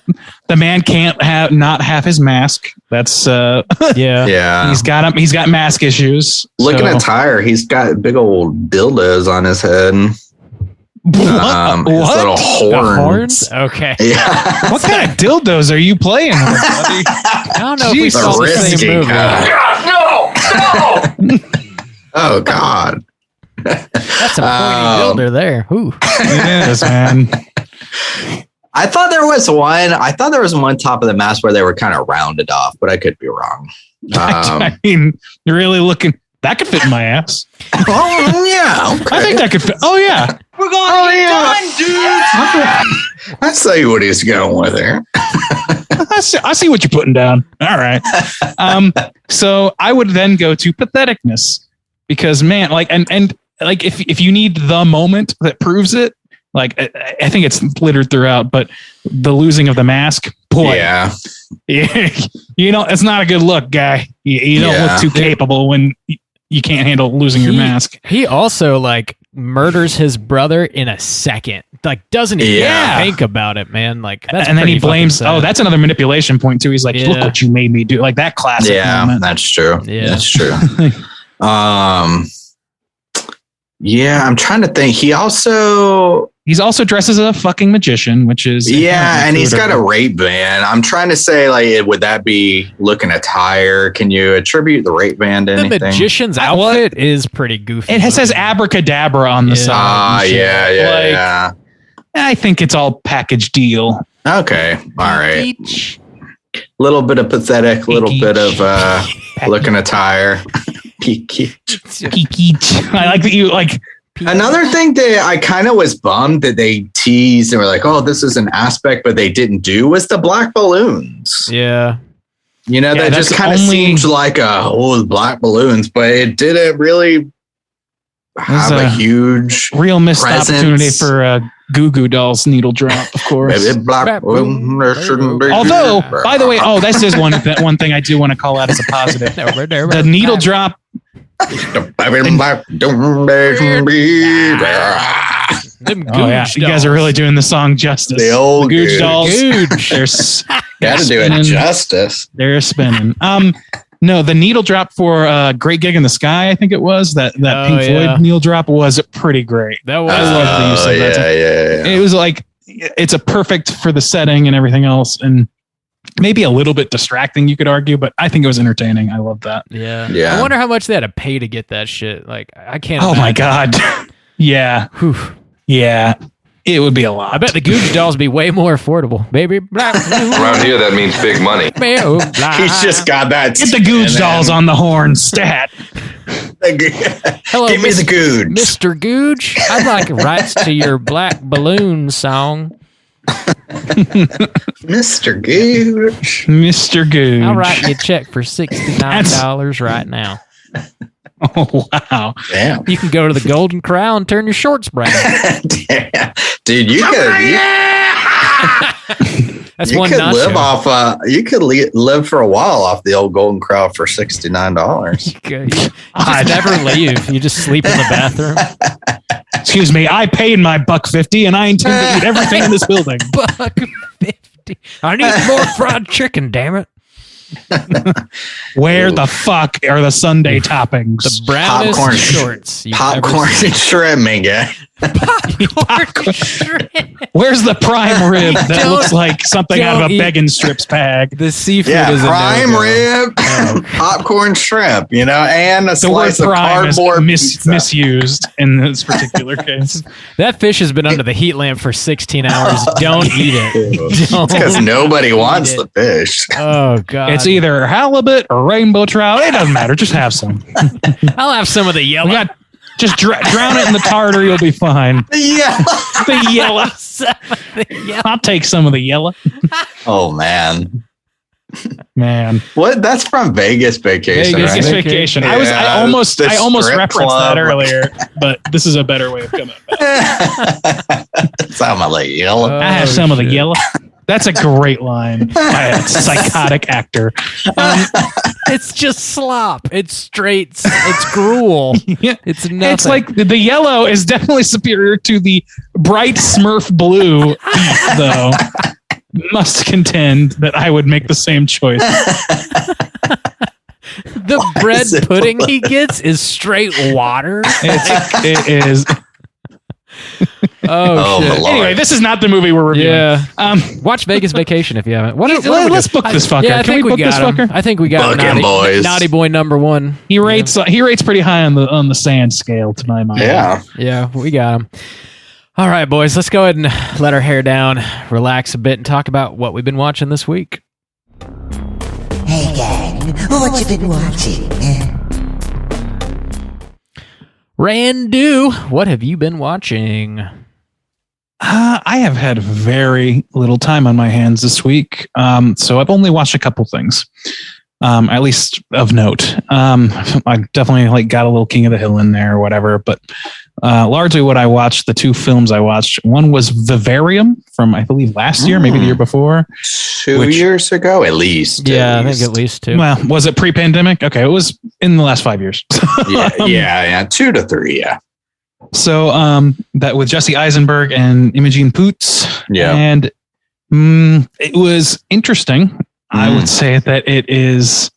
S3: the man can't not have his mask. That's
S1: yeah.
S3: He's got mask issues.
S2: Looking at attire, he's got big old dildos on his head. His little horns.
S1: The horns? Okay.
S2: Yeah.
S3: What kind of dildos are you playing with, buddy?
S1: I don't know if we saw the same movie.
S8: No!
S2: Oh God.
S1: That's a pointy dildo there. Ooh.
S3: It is, man.
S2: I thought there was one top of the mask where they were kind of rounded off, but I could be wrong.
S3: I mean, you're really looking. That could fit in my ass.
S2: Oh yeah, okay.
S3: I think that could fit. Oh yeah.
S8: We're going to get done, dude!
S2: I see what he's going with there.
S3: I see what you're putting down. All right. So I would then go to patheticness because, man, like, and like if you need the moment that proves it, like I think it's littered throughout, but the losing of the mask, boy,
S2: Yeah.
S3: you know, it's not a good look, guy. You don't look too capable when you can't handle losing your mask.
S1: He also like murders his brother in a second. Like doesn't even think about it, man. Like that's
S3: and then he
S1: pretty
S3: blames.
S1: fucking sad.
S3: Oh, that's another manipulation point too. He's like, look what you made me do. Like that classic.
S2: Yeah,
S3: moment.
S2: that's true.
S1: Yeah.
S2: That's true. Yeah, I'm trying to think. He's
S3: also dressed as a fucking magician, which is
S2: and he's got a rape band. I'm trying to say, like, would that be looking attire? Can you attribute the rape band to anything?
S1: The magician's outfit is pretty goofy.
S3: It says abracadabra on the side.
S2: Yeah.
S3: I think it's all package deal.
S2: Okay, all right. Little bit of pathetic, little bit of looking attire.
S3: I like that you like.
S2: Another thing that I kind of was bummed that they teased and were like, "Oh, this is an aspect," but they didn't do was the black balloons.
S1: Yeah,
S2: you know that just kind of seems like black balloons, but it didn't really have a huge
S3: real missed
S2: presence.
S3: Opportunity for Goo Goo Dolls needle drop, of course. Although, by the way, this is one thing I do want to call out as a positive. The needle drop.
S1: Them
S3: you guys are really doing the song justice.
S2: The old
S3: Googe Dolls.
S2: Gotta do it justice.
S3: They're spinning. No, the needle drop for Great Gig in the Sky, I think it was that Pink Floyd needle drop was pretty great.
S1: That was.
S3: I love the use of that. It was like it's a perfect for the setting and everything else, and maybe a little bit distracting, you could argue, but I think it was entertaining. I love that.
S1: Yeah. I wonder how much they had to pay to get that shit. Like, I can't.
S3: Oh my God. Yeah.
S1: Whew.
S3: Yeah. It would be a lot.
S1: I bet the Gooch Dolls would be way more affordable. Baby.
S9: Around here, that means big money.
S2: He's just got that.
S3: Get the Gooch Dolls on the horn stat.
S1: Hello,
S2: give me the Gooch.
S1: Mr. Gooch. I'd like rights to your Black Balloon song.
S2: Mr. Gooch.
S3: Mr. Gooch.
S1: I'll write you a check for $69 right now.
S3: Oh, wow.
S2: Damn.
S1: You can go to the Golden Crown and turn your shorts brown.
S2: Damn. Dude, you could
S1: That's
S2: you
S1: one
S2: could
S1: nacho.
S2: live off you could live for a while off the old Golden Crown for $69.
S1: You just never leave. You just sleep in the bathroom.
S3: Excuse me, I paid my $1.50 and I intend to eat everything in this building.
S1: $1.50. I need more fried chicken, damn it.
S3: Where the fuck are the Sunday toppings?
S1: The brownest
S2: Popcorn
S1: shorts.
S2: Popcorn and shrimp, man, guy.
S3: Where's the prime rib that looks like something out of a Beggin' Strips bag?
S1: The seafood is
S2: prime rib, popcorn shrimp, and a slice of cardboard
S3: misused in this particular case.
S1: That fish has been under the heat lamp for 16 hours. Don't eat it.
S2: Because nobody wants the fish.
S1: Oh, God.
S3: It's either halibut or rainbow trout. It doesn't matter. Just have some.
S1: I'll have some of the yellow.
S3: Just drown it in the tartar. You'll be fine. The yellow. I'll take some of the yellow.
S2: Oh, man.
S3: What?
S2: That's from Vegas Vacation.
S3: Vegas Vacation.
S2: Yeah,
S3: I almost referenced
S2: club.
S3: that earlier, but this is a better way of coming back.
S2: Some of the yellow.
S3: I have some of the yellow. That's a great line by a psychotic actor.
S1: It's just slop. It's straight. It's gruel. It's nothing.
S3: It's like the yellow is definitely superior to the bright Smurf blue, though. Must contend that I would make the same choice.
S1: The bread pudding he gets is straight water.
S3: It is.
S1: Oh, shit.
S2: my Lord.
S3: Anyway, this is not the movie we're reviewing.
S1: Yeah. Watch Vegas Vacation if you haven't.
S3: Let's book this fucker.
S1: Yeah,
S3: Can we book this fucker?
S1: I think we got
S2: Book him, boys.
S1: naughty boy number one.
S3: He rates pretty high on the sand scale to my mind.
S1: Yeah, we got him. All right, boys, let's go ahead and let our hair down, relax a bit, and talk about what we've been watching this week.
S7: Hey gang, what you been watching?
S1: Randu, what have you been watching?
S3: I have had very little time on my hands this week, so I've only watched a couple things, at least of note. I definitely got a little King of the Hill in there or whatever, but largely what I watched, the two films I watched, one was Vivarium from, I believe, last year, maybe the year before.
S2: 2 years ago, at least.
S1: Yeah, I think at least 2.
S3: Well, was it pre-pandemic? Okay, it was in the last 5 years.
S2: yeah, 2 to 3, yeah.
S3: So that with Jesse Eisenberg and Imogen Poots.
S2: Yeah.
S3: And it was interesting. I would say that it is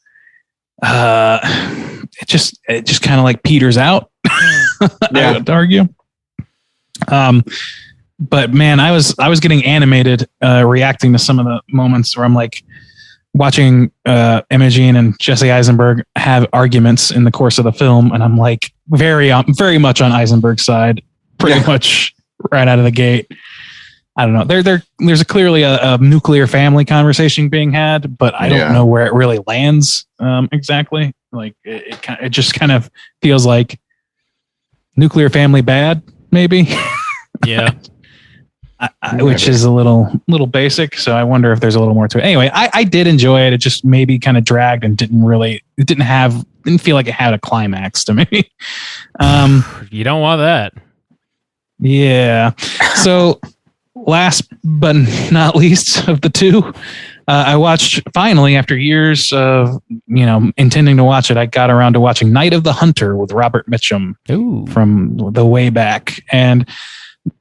S3: it just kind of peters out. I would argue. But man, I was getting animated reacting to some of the moments where I'm watching Imogen and Jesse Eisenberg have arguments in the course of the film, and I'm very much on Eisenberg's side, pretty much right out of the gate. I don't know. There's clearly a nuclear family conversation being had, but I don't know where it really lands exactly. It just kind of feels like nuclear family bad, maybe.
S1: Yeah.
S3: Which is a little basic. So I wonder if there's a little more to it. Anyway, I did enjoy it. It just maybe kind of dragged and didn't feel like it had a climax to me.
S1: You don't want that.
S3: Yeah. So last but not least of the two, I watched finally after years of, intending to watch it. I got around to watching Night of the Hunter with Robert Mitchum from the way back. And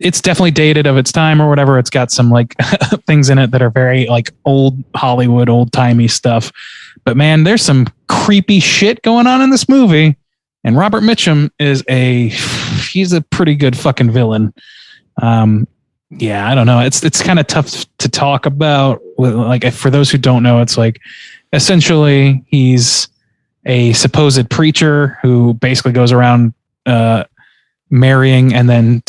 S3: it's definitely dated of its time or whatever. It's got some things in it that are very old Hollywood, old timey stuff. But man, there's some creepy shit going on in this movie. And Robert Mitchum he's a pretty good fucking villain. Yeah, I don't know. It's kind of tough to talk about. For those who don't know, it's essentially he's a supposed preacher who basically goes around marrying and then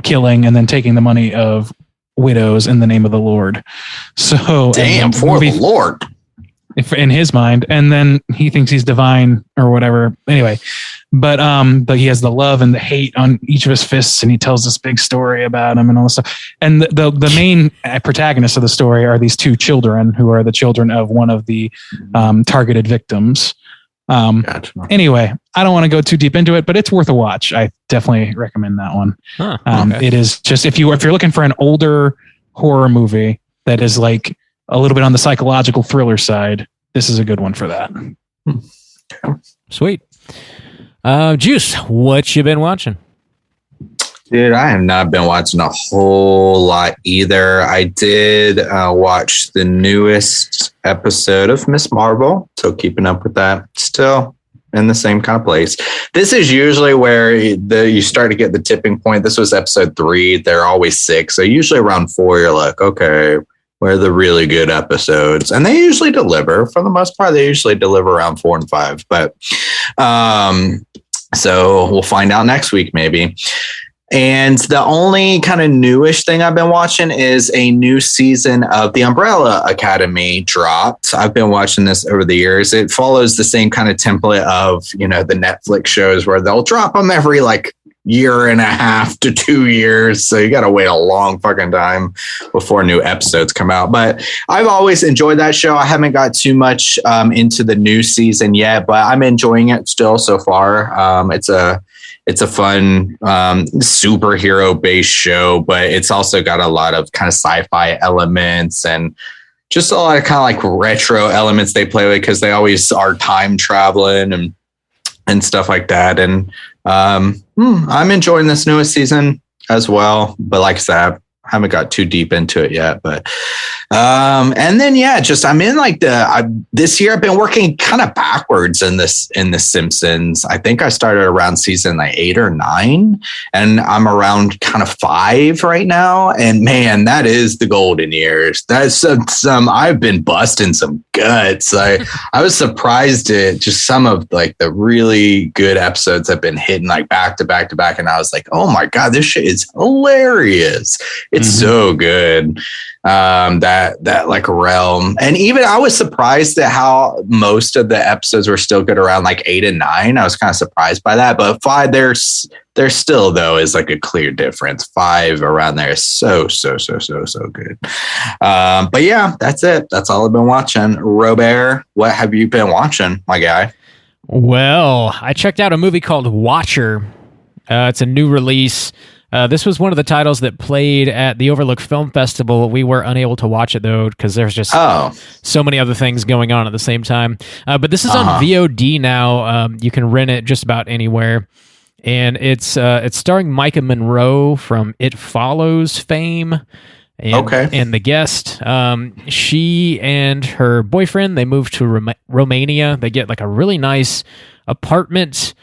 S3: killing and then taking the money of widows in the name of the Lord. So
S2: damn, for the Lord.
S3: In his mind, and then he thinks he's divine or whatever. Anyway, but he has the love and the hate on each of his fists, and he tells this big story about him and all this stuff. And the main protagonists of the story are these two children who are the children of one of the targeted victims.
S2: Gotcha.
S3: Anyway, I don't want to go too deep into it, but it's worth a watch. I definitely recommend that one. Okay. It is just if you're looking for an older horror movie that is a little bit on the psychological thriller side, this is a good one for that.
S1: Sweet. Juice, what you been watching?
S2: Dude, I have not been watching a whole lot either. I did watch the newest episode of Miss Marvel, so keeping up with that. Still in the same kind of place. This is usually where you start to get the tipping point. This was episode 3. They're always 6. So usually around 4, you're like, okay, where are the really good episodes? And they usually deliver. For the most part, they usually deliver around 4 and 5. But so we'll find out next week, maybe. And the only kind of newish thing I've been watching is a new season of The Umbrella Academy dropped. I've been watching this over the years. It follows the same kind of template of, the Netflix shows where they'll drop them every year and a half to 2 years. So you got to wait a long fucking time before new episodes come out. But I've always enjoyed that show. I haven't got too much into the new season yet, but I'm enjoying it still so far. It's a fun superhero based show, but it's also got a lot of kind of sci-fi elements and just a lot of kind of retro elements they play with because they always are time traveling and stuff like that. And I'm enjoying this newest season as well. But like I said, haven't got too deep into it yet, but and then just I'm in like this year I've been working kind of backwards in the Simpsons. I think I started around season like 8 or 9, and I'm around kind of 5 right now. And man, that is the golden years. That's some I've been busting some guts. I was surprised at just some of like the really good episodes have been hitting like back to back to back, and I was like, oh my god, this shit is hilarious. It's so good. That like realm. And even I was surprised at how most of the episodes were still good around like 8 and 9. I was kind of surprised by that. But 5, there's still though is like a clear difference. 5 around there is so good. But yeah, that's it. That's all I've been watching. Robert, what have you been watching, my guy?
S1: Well, I checked out a movie called Watcher. It's a new release. This was one of the titles that played at the Overlook Film Festival. We were unable to watch it, though, because there's just so many other things going on at the same time. But this is on VOD now. You can rent it just about anywhere. And it's starring Micah Monroe from It Follows fame. And the guest, she and her boyfriend, they moved to Romania. They get like a really nice apartment.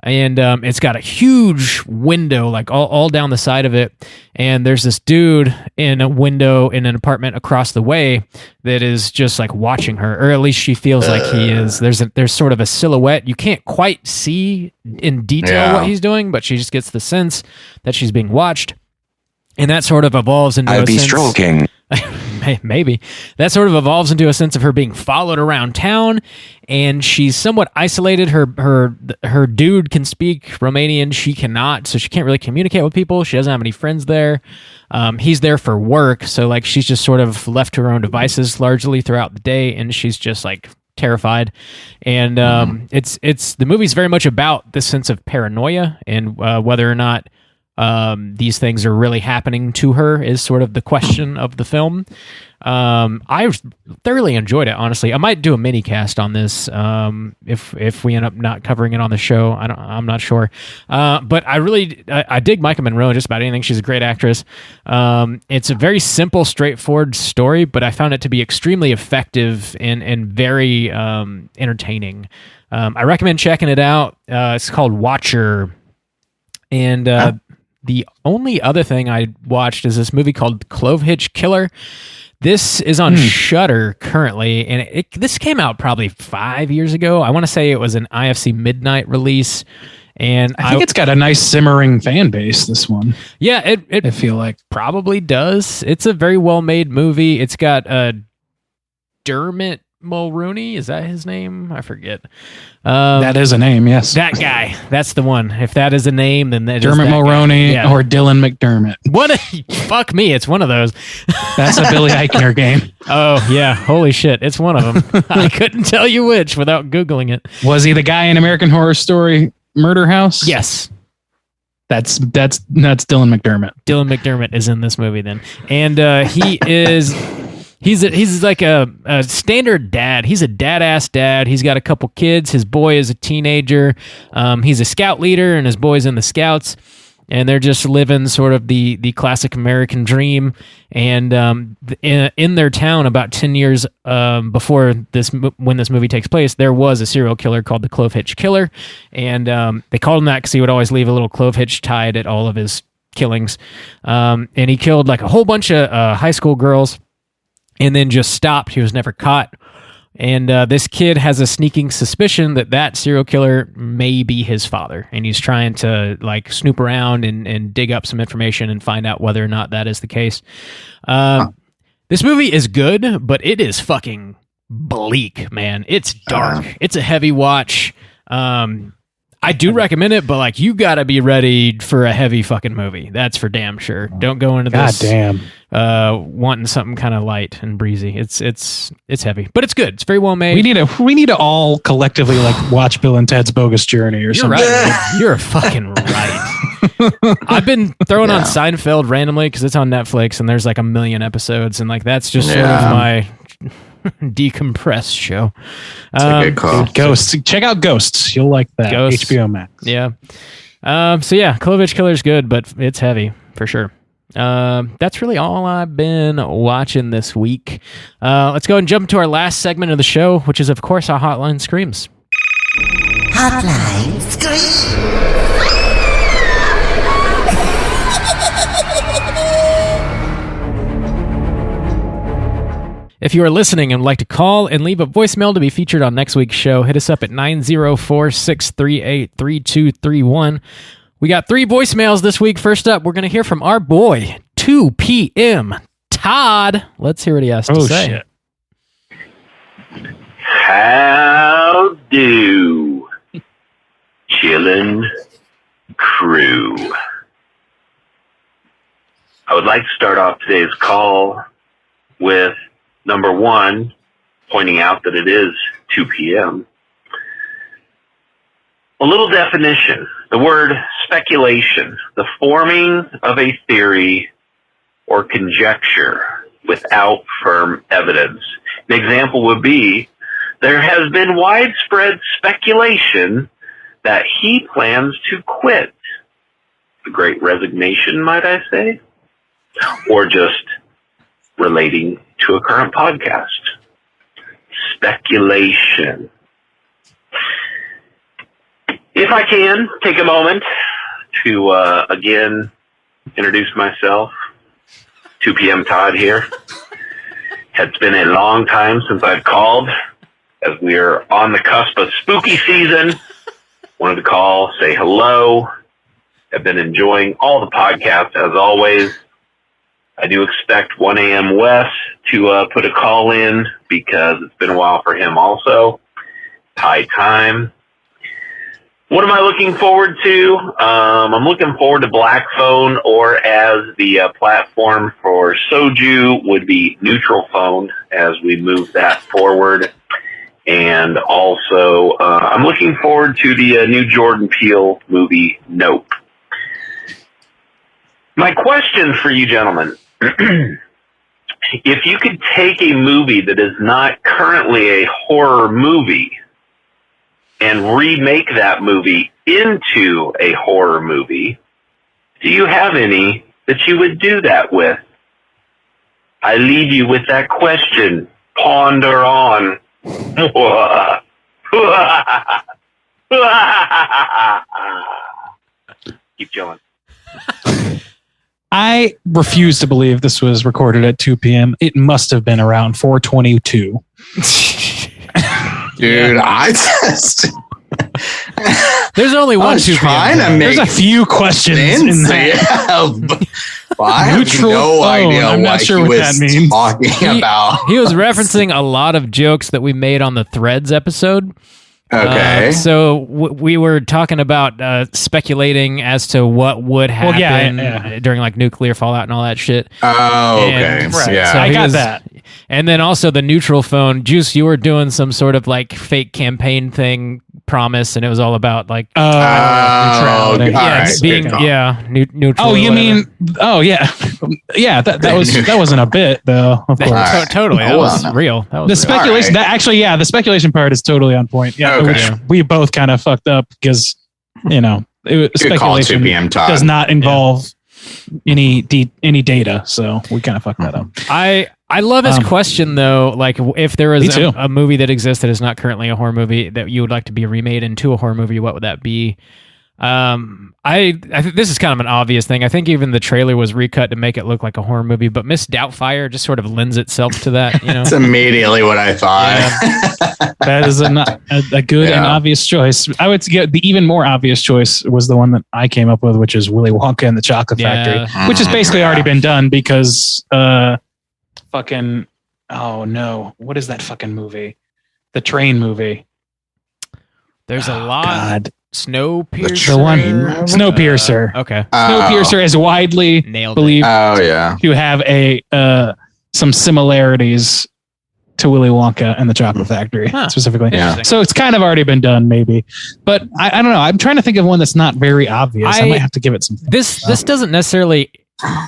S1: And it's got a huge window, like all down the side of it. And there's this dude in a window in an apartment across the way that is just like watching her, or at least she feels like he is. There's sort of a silhouette. You can't quite see in detail what he's doing, but she just gets the sense that she's being watched. And that sort of evolves into
S10: I'll be stroking.
S1: Maybe. That sort of evolves into a sense of her being followed around town, and she's somewhat isolated. Her dude can speak Romanian, she cannot, so she can't really communicate with people. She doesn't have any friends there. He's there for work, so like she's just sort of left to her own devices largely throughout the day, and she's just like terrified. And it's the movie's very much about this sense of paranoia and whether or not these things are really happening to her is sort of the question of the film. I thoroughly enjoyed it, honestly. I might do a mini cast on this if we end up not covering it on the show. I'm not sure. But I dig Micah Monroe in just about anything. She's a great actress. It's a very simple, straightforward story, but I found it to be extremely effective and very entertaining. I recommend checking it out. It's called Watcher. And the only other thing I watched is this movie called Clove Hitch Killer. This is on Shudder currently, and this came out probably 5 years ago. I want to say it was an IFC Midnight release, and
S3: I think it's got a nice simmering fan base. This one,
S1: yeah, I feel like probably does. It's a very well made movie. It's got Dermot Mulroney, is that his name? I forget.
S3: That is a name, yes.
S1: That guy. That's the one. If that is a name, then that
S3: Dermot
S1: is that
S3: Mulroney
S1: guy.
S3: or Dylan McDermott.
S1: Fuck me, it's one of those.
S3: That's a Billy Eichner game.
S1: Oh, yeah. Holy shit. It's one of them. I couldn't tell you which without Googling it.
S3: Was he the guy in American Horror Story Murder House?
S1: Yes.
S3: That's Dylan McDermott.
S1: Dylan McDermott is in this movie then. And he is... He's like a standard dad. He's a dad-ass dad. He's got a couple kids. His boy is a teenager. He's a scout leader, and his boy's in the scouts. And they're just living sort of the classic American dream. And in their town, about 10 years before when this movie takes place, there was a serial killer called the Clove Hitch Killer. And they called him that because he would always leave a little clove hitch tied at all of his killings. And he killed like a whole bunch of high school girls. And then just stopped. He was never caught. And this kid has a sneaking suspicion that serial killer may be his father. And he's trying to like snoop around and dig up some information and find out whether or not that is the case. This movie is good, but it is fucking bleak, man. It's dark. It's a heavy watch. I do recommend it, but like you gotta be ready for a heavy fucking movie. That's for damn sure. Don't go into this wanting something kind of light and breezy. It's heavy, but it's good. It's very well made.
S3: We need to all collectively like watch Bill and Ted's Bogus Journey or something.
S1: Right. You're fucking right. I've been throwing on Seinfeld randomly because it's on Netflix and there's like a million episodes and like that's just sort of my decompress show.
S2: Good call.
S3: Ghosts. Check out Ghosts. You'll like that.
S1: Ghosts.
S3: HBO Max.
S1: Yeah. So yeah, Clove Hitch Killer's good, but it's heavy for sure. That's really all I've been watching this week. Let's go and jump to our last segment of the show, which is, of course, our Hotline Screams.
S7: Hotline Scream.
S1: If you are listening and would like to call and leave a voicemail to be featured on next week's show, hit us up at 904-638-3231. We got 3 voicemails this week. First up, we're going to hear from our boy, 2 p.m. Todd. Let's hear what he has to say.
S3: Shit.
S5: How do chillin' crew? I would like to start off today's call with number 1, pointing out that it is 2 p.m. A little definition. The word speculation, the forming of a theory or conjecture without firm evidence. An example would be, there has been widespread speculation that he plans to quit. The Great Resignation, might I say? Or just relating to a current podcast. Speculation. If I can, take a moment to, again, introduce myself. 2 p.m. Todd here. It's been a long time since I've called, as we are on the cusp of spooky season. Wanted to call, say hello. I've been enjoying all the podcasts, as always. I do expect 1 a.m. Wes to put a call in, because it's been a while for him also. High time. What am I looking forward to? I'm looking forward to Black Phone, or as the platform for Soju would be Neutral Phone, as we move that forward. And also, I'm looking forward to the new Jordan Peele movie, Nope. My question for you gentlemen, if you could take a movie that is not currently a horror movie and remake that movie into a horror movie, do you have any that you would do that with? I leave you with that question. Ponder on. Keep chilling.
S3: I refuse to believe this was recorded at 2 p.m. It must have been around 4:22.
S2: Dude, I just...
S1: There's only one 2 p.m.
S3: There's a few questions in that.
S2: Well, I have no idea
S3: I'm not
S2: what
S3: sure
S2: he
S3: what
S2: was
S3: that means.
S2: talking about.
S1: He was referencing a lot of jokes that we made on the Threads episode.
S2: Okay.
S1: So we were talking about speculating as to what would happen during like nuclear fallout and all that shit.
S2: Oh, okay.
S1: And,
S3: Right.
S2: Yeah.
S1: So
S3: I
S1: he
S3: got
S1: was-
S3: that.
S1: And then also the Neutral Phone. Juice, you were doing some sort of like fake campaign thing promise, and it was all about like
S3: neutrality.
S1: neutral.
S3: Oh, you mean? Oh, yeah, yeah. That wasn't a bit though. Of course.
S1: Totally, that was real. That was
S3: The
S1: real.
S3: speculation. That actually, yeah, the speculation part is totally on point. Yeah,
S2: Okay.
S3: which we both kind of fucked up because
S2: Good call, 2
S3: speculation
S2: p.m. Todd.
S3: does not involve any data, so we kind of fucked that up.
S1: I love his question though. Like, if there
S3: Me
S1: was
S3: too.
S1: a movie that exists that is not currently a horror movie that you would like to be remade into a horror movie, what would that be? I think this is kind of an obvious thing. I think even the trailer was recut to make it look like a horror movie, but Miss Doubtfire just sort of lends itself to that. You know,
S2: That's immediately what I thought.
S3: That is a good and obvious choice. I would get the even more obvious choice was the one that I came up with, which is Willy Wonka and the Chocolate Factory, which has basically already been done because fucking oh no, what is that fucking movie? The train movie.
S1: There's a lot.
S3: God.
S1: Snowpiercer.
S3: The one Snowpiercer.
S1: Okay.
S3: Snowpiercer is widely
S1: Nailed
S3: believed
S2: yeah.
S3: to have some similarities to Willy Wonka and the Chocolate Factory specifically.
S2: Yeah.
S3: So it's kind of already been done, maybe. But I don't know. I'm trying to think of one that's not very obvious. I might have to give it some.
S1: This doesn't necessarily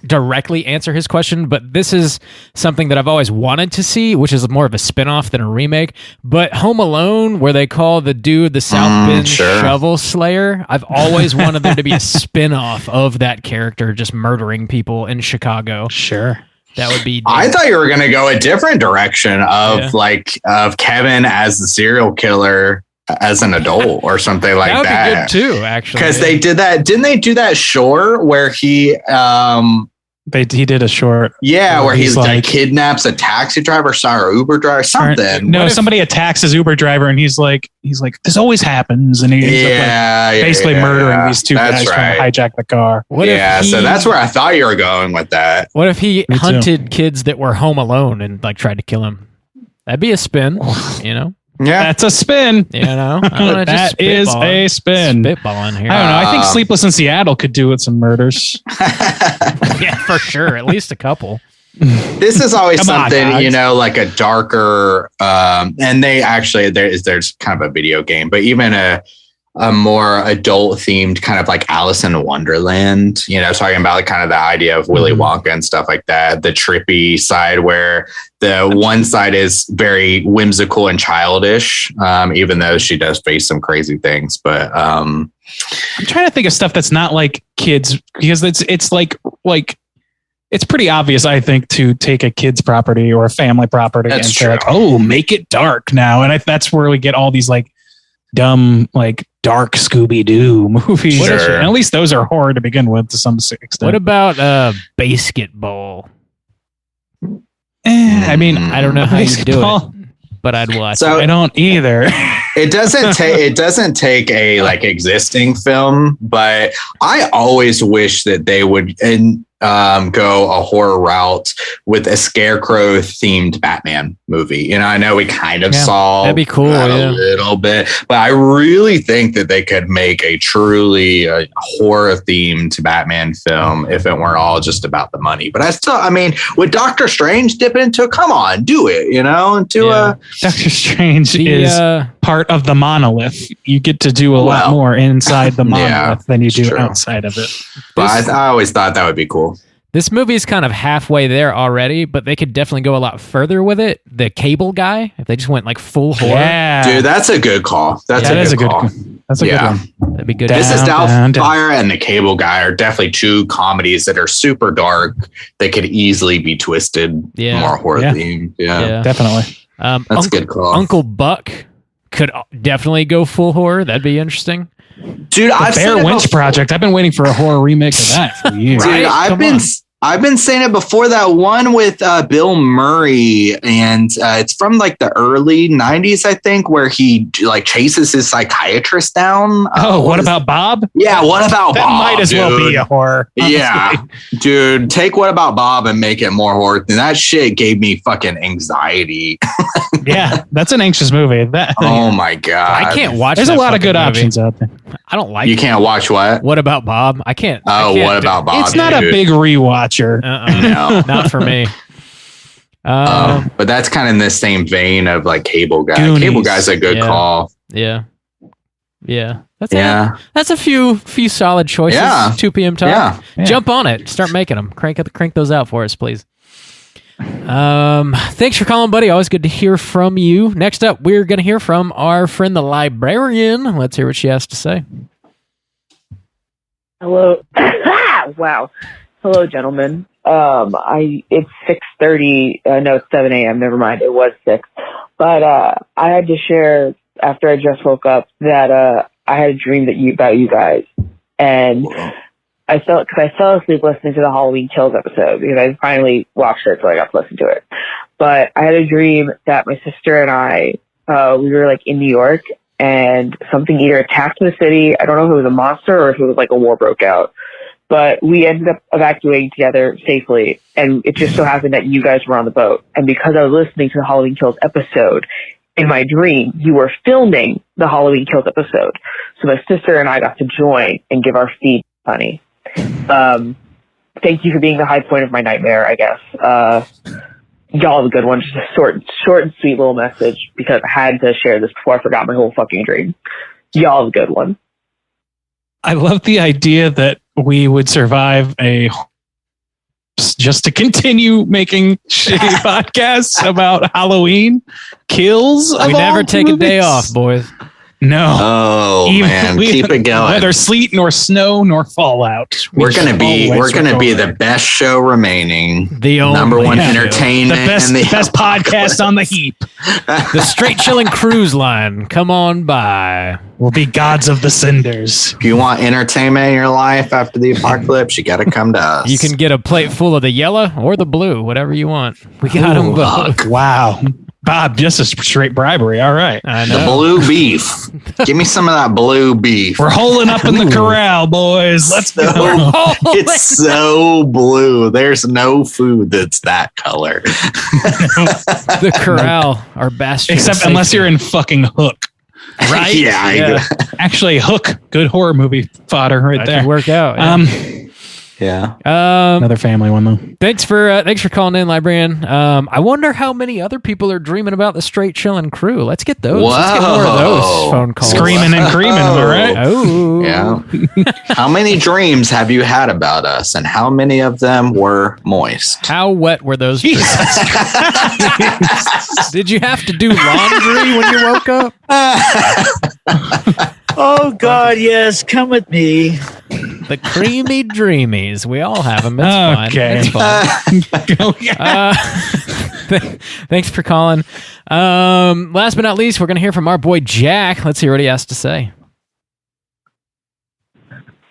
S1: directly answer his question, but this is something that I've always wanted to see, which is more of a spin-off than a remake. But Home Alone, where they call the dude the South Bend Shovel Slayer, I've always wanted there to be a spin-off of that character just murdering people in Chicago.
S3: Sure.
S1: That would be.
S2: I thought you were going to go a different direction of Kevin as the serial killer as an adult or something like that.
S1: That would be good too, actually.
S2: Because they did that. Didn't they do that short where he
S3: he did a short.
S2: Yeah, where he's like kidnaps a taxi driver or Uber driver, something.
S3: No, somebody attacks his Uber driver and he's like, this always happens. And he's basically murdering these two guys trying to hijack the car.
S2: So that's where I thought you were going with that.
S1: What if he hunted kids that were home alone and like tried to kill him? That'd be a spin, you know?
S3: Yeah, that's a spin.
S1: You know,
S3: that is a spin.
S1: Spitballing here.
S3: I don't know. I think Sleepless in Seattle could do with some murders.
S1: Yeah, for sure. At least a couple.
S2: This is always something, you know, like a darker, and they actually there's kind of a video game, but even a more adult themed kind of like Alice in Wonderland, you know, talking about like kind of the idea of Willy Wonka and stuff like that. The trippy side where the one side is very whimsical and childish, even though she does face some crazy things. But I'm
S3: trying to think of stuff that's not like kids, because it's like it's pretty obvious, I think, to take a kid's property or a family property and say like, oh, make it dark now. And that's where we get all these like dumb, like dark Scooby-Doo movies.
S2: Sure.
S3: And at least those are horror to begin with to some extent.
S1: What about basketball?
S3: I mean,
S1: I don't know how you do it, but I'd watch.
S2: So
S3: I don't either.
S2: It doesn't take a like existing film, but I always wish that they would go a horror route with a Scarecrow themed Batman movie. You know, I know we kind of saw
S1: that'd be cool
S2: a little bit, but I really think that they could make a truly horror themed Batman film if it weren't all just about the money. But I mean, with Doctor Strange dipping into it, come on, do it, you know,
S3: Doctor Strange is part of the monolith. You get to do a lot more inside the monolith than you do outside of it.
S2: But I always thought that would be cool.
S1: This movie is kind of halfway there already, but they could definitely go a lot further with it. The Cable Guy, if they just went like full horror.
S3: Yeah.
S2: Dude, that's a good call. That's a good call.
S3: That's a good one.
S1: That'd be good.
S2: This is Doubtfire and The Cable Guy are definitely two comedies that are super dark. They could easily be twisted more horror themed. Yeah,
S3: definitely.
S2: That's a good call.
S1: Uncle Buck could definitely go full horror. That'd be interesting.
S2: Dude,
S3: the Blair Witch Project. I've been waiting for a horror remake of that for years.
S2: Dude, I've been saying it before. That one with Bill Murray, and it's from like the early 90s, I think, where he like chases his psychiatrist down.
S3: What about Bob?
S2: Yeah, What About Bob?
S3: That might as well be a horror. Honestly.
S2: Yeah, dude, take What About Bob and make it more horror. And that shit gave me fucking anxiety.
S3: Yeah, that's an anxious movie.
S2: Oh my god,
S1: I can't watch.
S3: There's a lot of good options out there.
S1: I don't like.
S2: You can't watch What
S1: About Bob? I can't.
S2: What About Bob?
S3: It's not a big rewatcher.
S2: No,
S1: not for me.
S2: But that's kind of in the same vein of like Cable Guy.
S3: Goonies.
S2: Cable Guy's a good call.
S1: Yeah. That's a few solid choices. 2 p.m. time.
S2: Yeah.
S1: Jump on it. Start making them. Crank those out for us, please. Thanks for calling, buddy. Always good to hear from you. Next up, we're going to hear from our friend, the librarian. Let's hear what she has to say.
S10: Hello. Wow. Hello, gentlemen. It's 6:30. No, it's 7 a.m. Never mind. It was 6. But, I had to share after I just woke up that, I had a dream about you guys. And I fell asleep listening to the Halloween Kills episode because I finally watched it, so I got to listen to it. But I had a dream that my sister and I, we were like in New York and something either attacked the city. I don't know if it was a monster or if it was like a war broke out. But we ended up evacuating together safely, and it just so happened that you guys were on the boat. And because I was listening to the Halloween Kills episode, in my dream, you were filming the Halloween Kills episode. So my sister and I got to join and give our feed funny. Thank you for being the high point of my nightmare, I guess. Y'all have a good one. Just a short and sweet little message because I had to share this before I forgot my whole fucking dream. Y'all have a good one.
S3: I love the idea that we would survive a just to continue making shitty podcasts about Halloween kills.
S1: We never take a day off, boys.
S3: No.
S2: Oh man, keep it going.
S3: Neither sleet nor snow nor fallout.
S2: We're gonna be the best show remaining.
S1: The
S2: number one
S1: show.
S2: entertainment,
S3: the best podcast on the heap.
S1: The Straight Chilling Cruise Line. Come on by.
S3: We'll be gods of the cinders.
S2: If you want entertainment in your life after the apocalypse, you got to come to us.
S1: You can get a plate full of the yellow or the blue, whatever you want. We got them both.
S3: Wow. Bob, just a straight bribery. All right.
S1: I know.
S2: The blue beef. Give me some of that blue beef.
S3: We're holing up in the corral, boys. Let's go.
S2: It's so blue. There's no food that's that color.
S1: The corral, our bastion.
S3: Except unless you're in fucking Hook.
S1: Right?
S2: Yeah.
S3: Actually, Hook, good horror movie fodder right
S1: That
S3: there.
S1: could work out.
S2: Yeah.
S3: Another family one though.
S1: Thanks for calling in, Librarian. I wonder how many other people are dreaming about the Straight Chillin' Crew. Let's get those. Let's get more of those phone calls.
S3: Screaming and creaming, all right?
S1: Oh.
S2: Yeah. How many dreams have you had about us, and how many of them were moist?
S1: How wet were those dreams? Did you have to do laundry when you woke up?
S11: Oh, God, yes. Come with me.
S1: The creamy dreamies. We all have them. It's
S3: Okay.
S1: fine. It's fine. Thanks for calling. Last but not least, we're going to hear from our boy Jack. Let's hear what he has to say.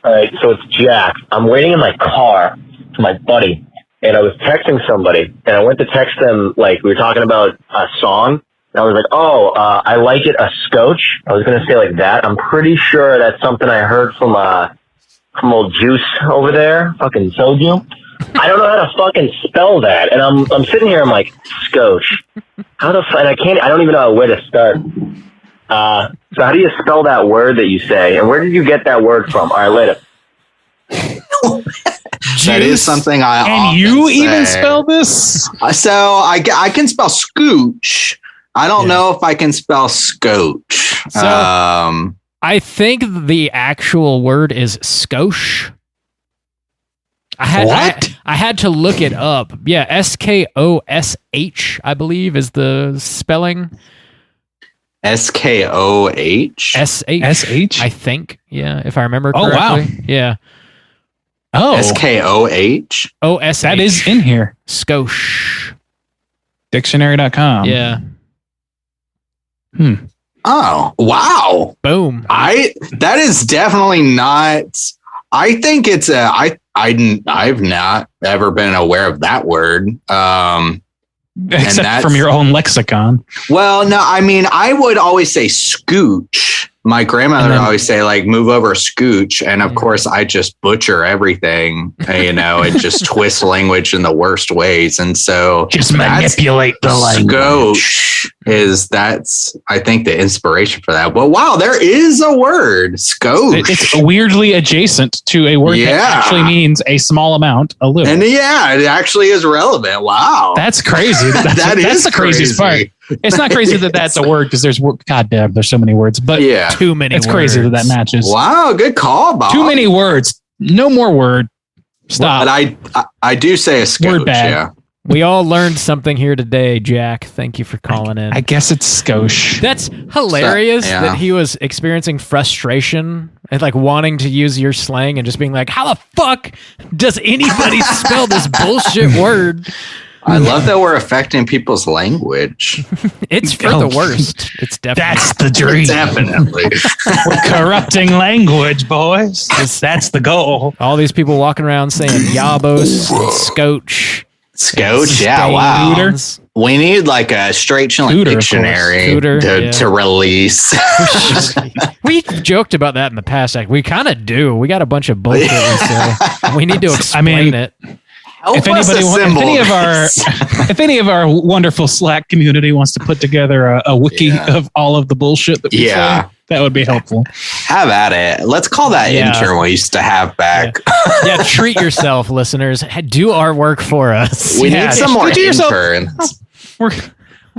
S12: All right, so it's Jack. I'm waiting in my car for my buddy, and I was texting somebody, and I went to text them, like, we were talking about a song, and I was like, I like it, a scotch. I was going to say like that. I'm pretty sure that's something I heard from old Juice over there, fucking Soju. I don't know how to fucking spell that, and I'm sitting here, I'm like, scotch. And I don't even know where to start. So how do you spell that word that you say, and where did you get that word from? All right, later.
S2: That is something I
S3: And you even spell this?
S2: So I can spell scooch. I don't know if I can spell scotch.
S1: So, I think the actual word is skosh. I had to look it up. Yeah, SKOSH, I believe, is the spelling.
S2: SKOH?
S1: SH? I think. Yeah, if I remember correctly.
S3: Oh, wow.
S1: Yeah.
S3: Oh.
S2: SKOH?
S1: OSH.
S3: That is in here.
S1: Skosh.
S3: Dictionary.com.
S1: Yeah.
S2: Oh, wow.
S1: Boom.
S2: That is definitely not. I think it's I've not ever been aware of that word.
S3: Except from your own lexicon.
S2: Well, no, I mean, I would always say scooch. My grandmother would always say, like, move over, scooch. And of course, I just butcher everything, and just twist language in the worst ways. And so
S3: just manipulate the language.
S2: Scotch that's, I think, the inspiration for that. But wow, there is a word, scotch.
S3: It's weirdly adjacent to a word that actually means a small amount, a little.
S2: And it actually is relevant. Wow.
S3: That's crazy. That's the craziest part. It's not crazy that that's a word because there's goddamn, there's so many words, but
S1: too many.
S3: It's crazy that matches.
S2: Wow, good call, Bob.
S3: Too many words. No more word. Stop.
S2: But I do say a scotch.
S3: Word bad.
S2: Yeah.
S1: We all learned something here today, Jack. Thank you for calling in.
S3: I guess it's skosh.
S1: That's hilarious that he was experiencing frustration and like wanting to use your slang and just being like, how the fuck does anybody spell this bullshit word?
S2: I love that we're affecting people's language.
S1: It's for the worst. It's definitely.
S3: That's the dream.
S2: Definitely.
S3: We're corrupting language, boys. That's the goal.
S1: All these people walking around saying yabos, scotch.
S2: Scotch, yeah, wow.
S1: Cooter.
S2: We need like a straight chilling
S3: Cooter,
S2: dictionary to release.
S1: We joked about that in the past. Like, we kind of do. We got a bunch of bullshit we say. We need to explain it.
S3: If any of our wonderful Slack community wants to put together a wiki of all of the bullshit that we say, that would be helpful.
S2: Have at it. Let's call that intern we used to have back.
S1: Yeah, treat yourself, listeners. Do our work for us.
S2: We need some more interns.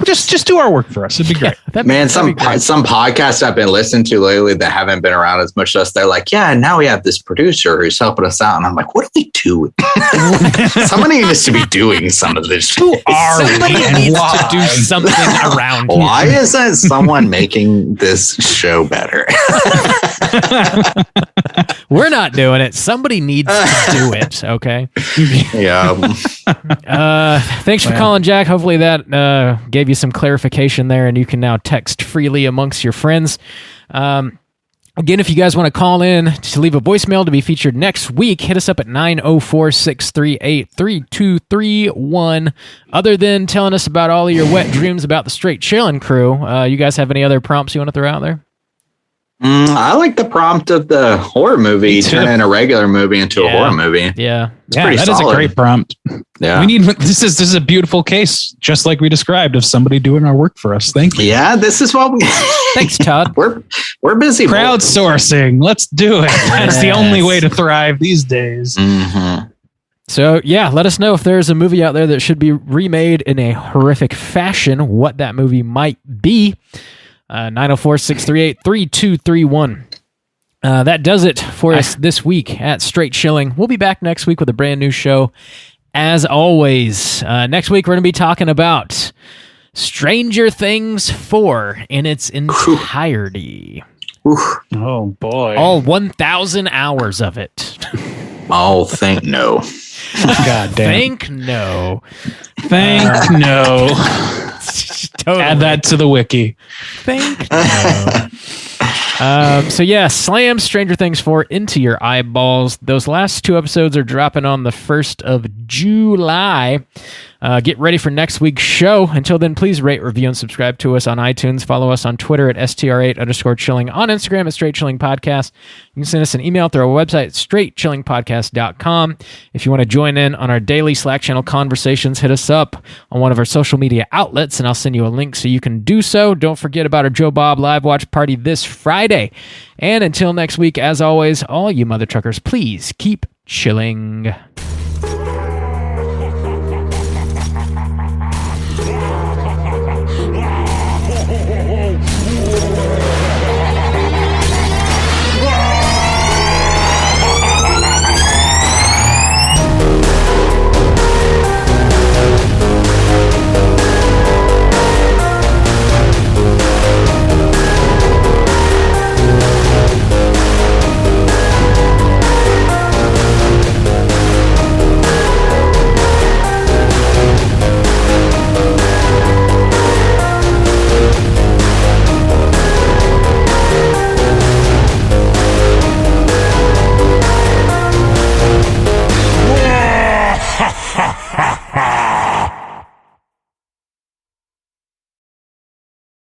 S3: Just do our work for us. It'd be great.
S2: Man, some podcasts I've been listening to lately that haven't been around as much as us, they're like, yeah, now we have this producer who's helping us out. And I'm like, what are they doing? Somebody needs to be doing some of this.
S3: Who are
S1: Somebody
S3: we and
S1: needs
S3: why?
S1: to do something around here.
S2: Why isn't someone making this show better?
S1: We're not doing it. Somebody needs to do it. Okay.
S2: Yeah.
S1: Thanks for calling, Jack. Hopefully that gave you some clarification there, and you can now text freely amongst your friends. Again, if you guys want to call in to leave a voicemail to be featured next week, hit us up at 904-638-3231. Other than telling us about all of your wet dreams about the Straight Chillin' crew, you guys have any other prompts you want to throw out there?
S2: I like the prompt of the horror movie, turning a regular movie into a horror movie.
S1: Yeah.
S2: It's pretty
S3: that
S2: solid.
S3: is a great prompt.
S2: Yeah.
S3: We need this is a beautiful case, just like we described, of somebody doing our work for us. Thank you.
S2: Yeah, this is what we
S1: Thanks, Todd.
S2: We're busy.
S3: Crowdsourcing. Let's do it. That's the only way to thrive these days.
S2: Mm-hmm.
S1: So, yeah, let us know if there's a movie out there that should be remade in a horrific fashion, what that movie might be. 904-638-3231. That does it for us this week at Straight Chilling. We'll be back next week with a brand new show. As always, next week we're going to be talking about Stranger Things 4 in its entirety.
S3: Oh, boy.
S1: All 1,000 hours of it.
S2: Oh, thank no.
S3: God damn.
S1: Thank no.
S3: Thank no.
S1: Totally.
S3: Add that to the wiki.
S1: Thank no. So yeah, slam Stranger Things 4 into your eyeballs. Those last 2 episodes are dropping on the 1st of July. Get ready for next week's show. Until then, please rate, review, and subscribe to us on iTunes. Follow us on Twitter at STR8_chilling, on Instagram at Straight Chilling Podcast. You can send us an email through our website, straightchillingpodcast.com. If you want to join in on our daily Slack channel conversations, hit us up on one of our social media outlets, and I'll send you a link so you can do so. Don't forget about our Joe Bob Live Watch Party this Friday. And until next week, as always, all you mother truckers, please keep chilling.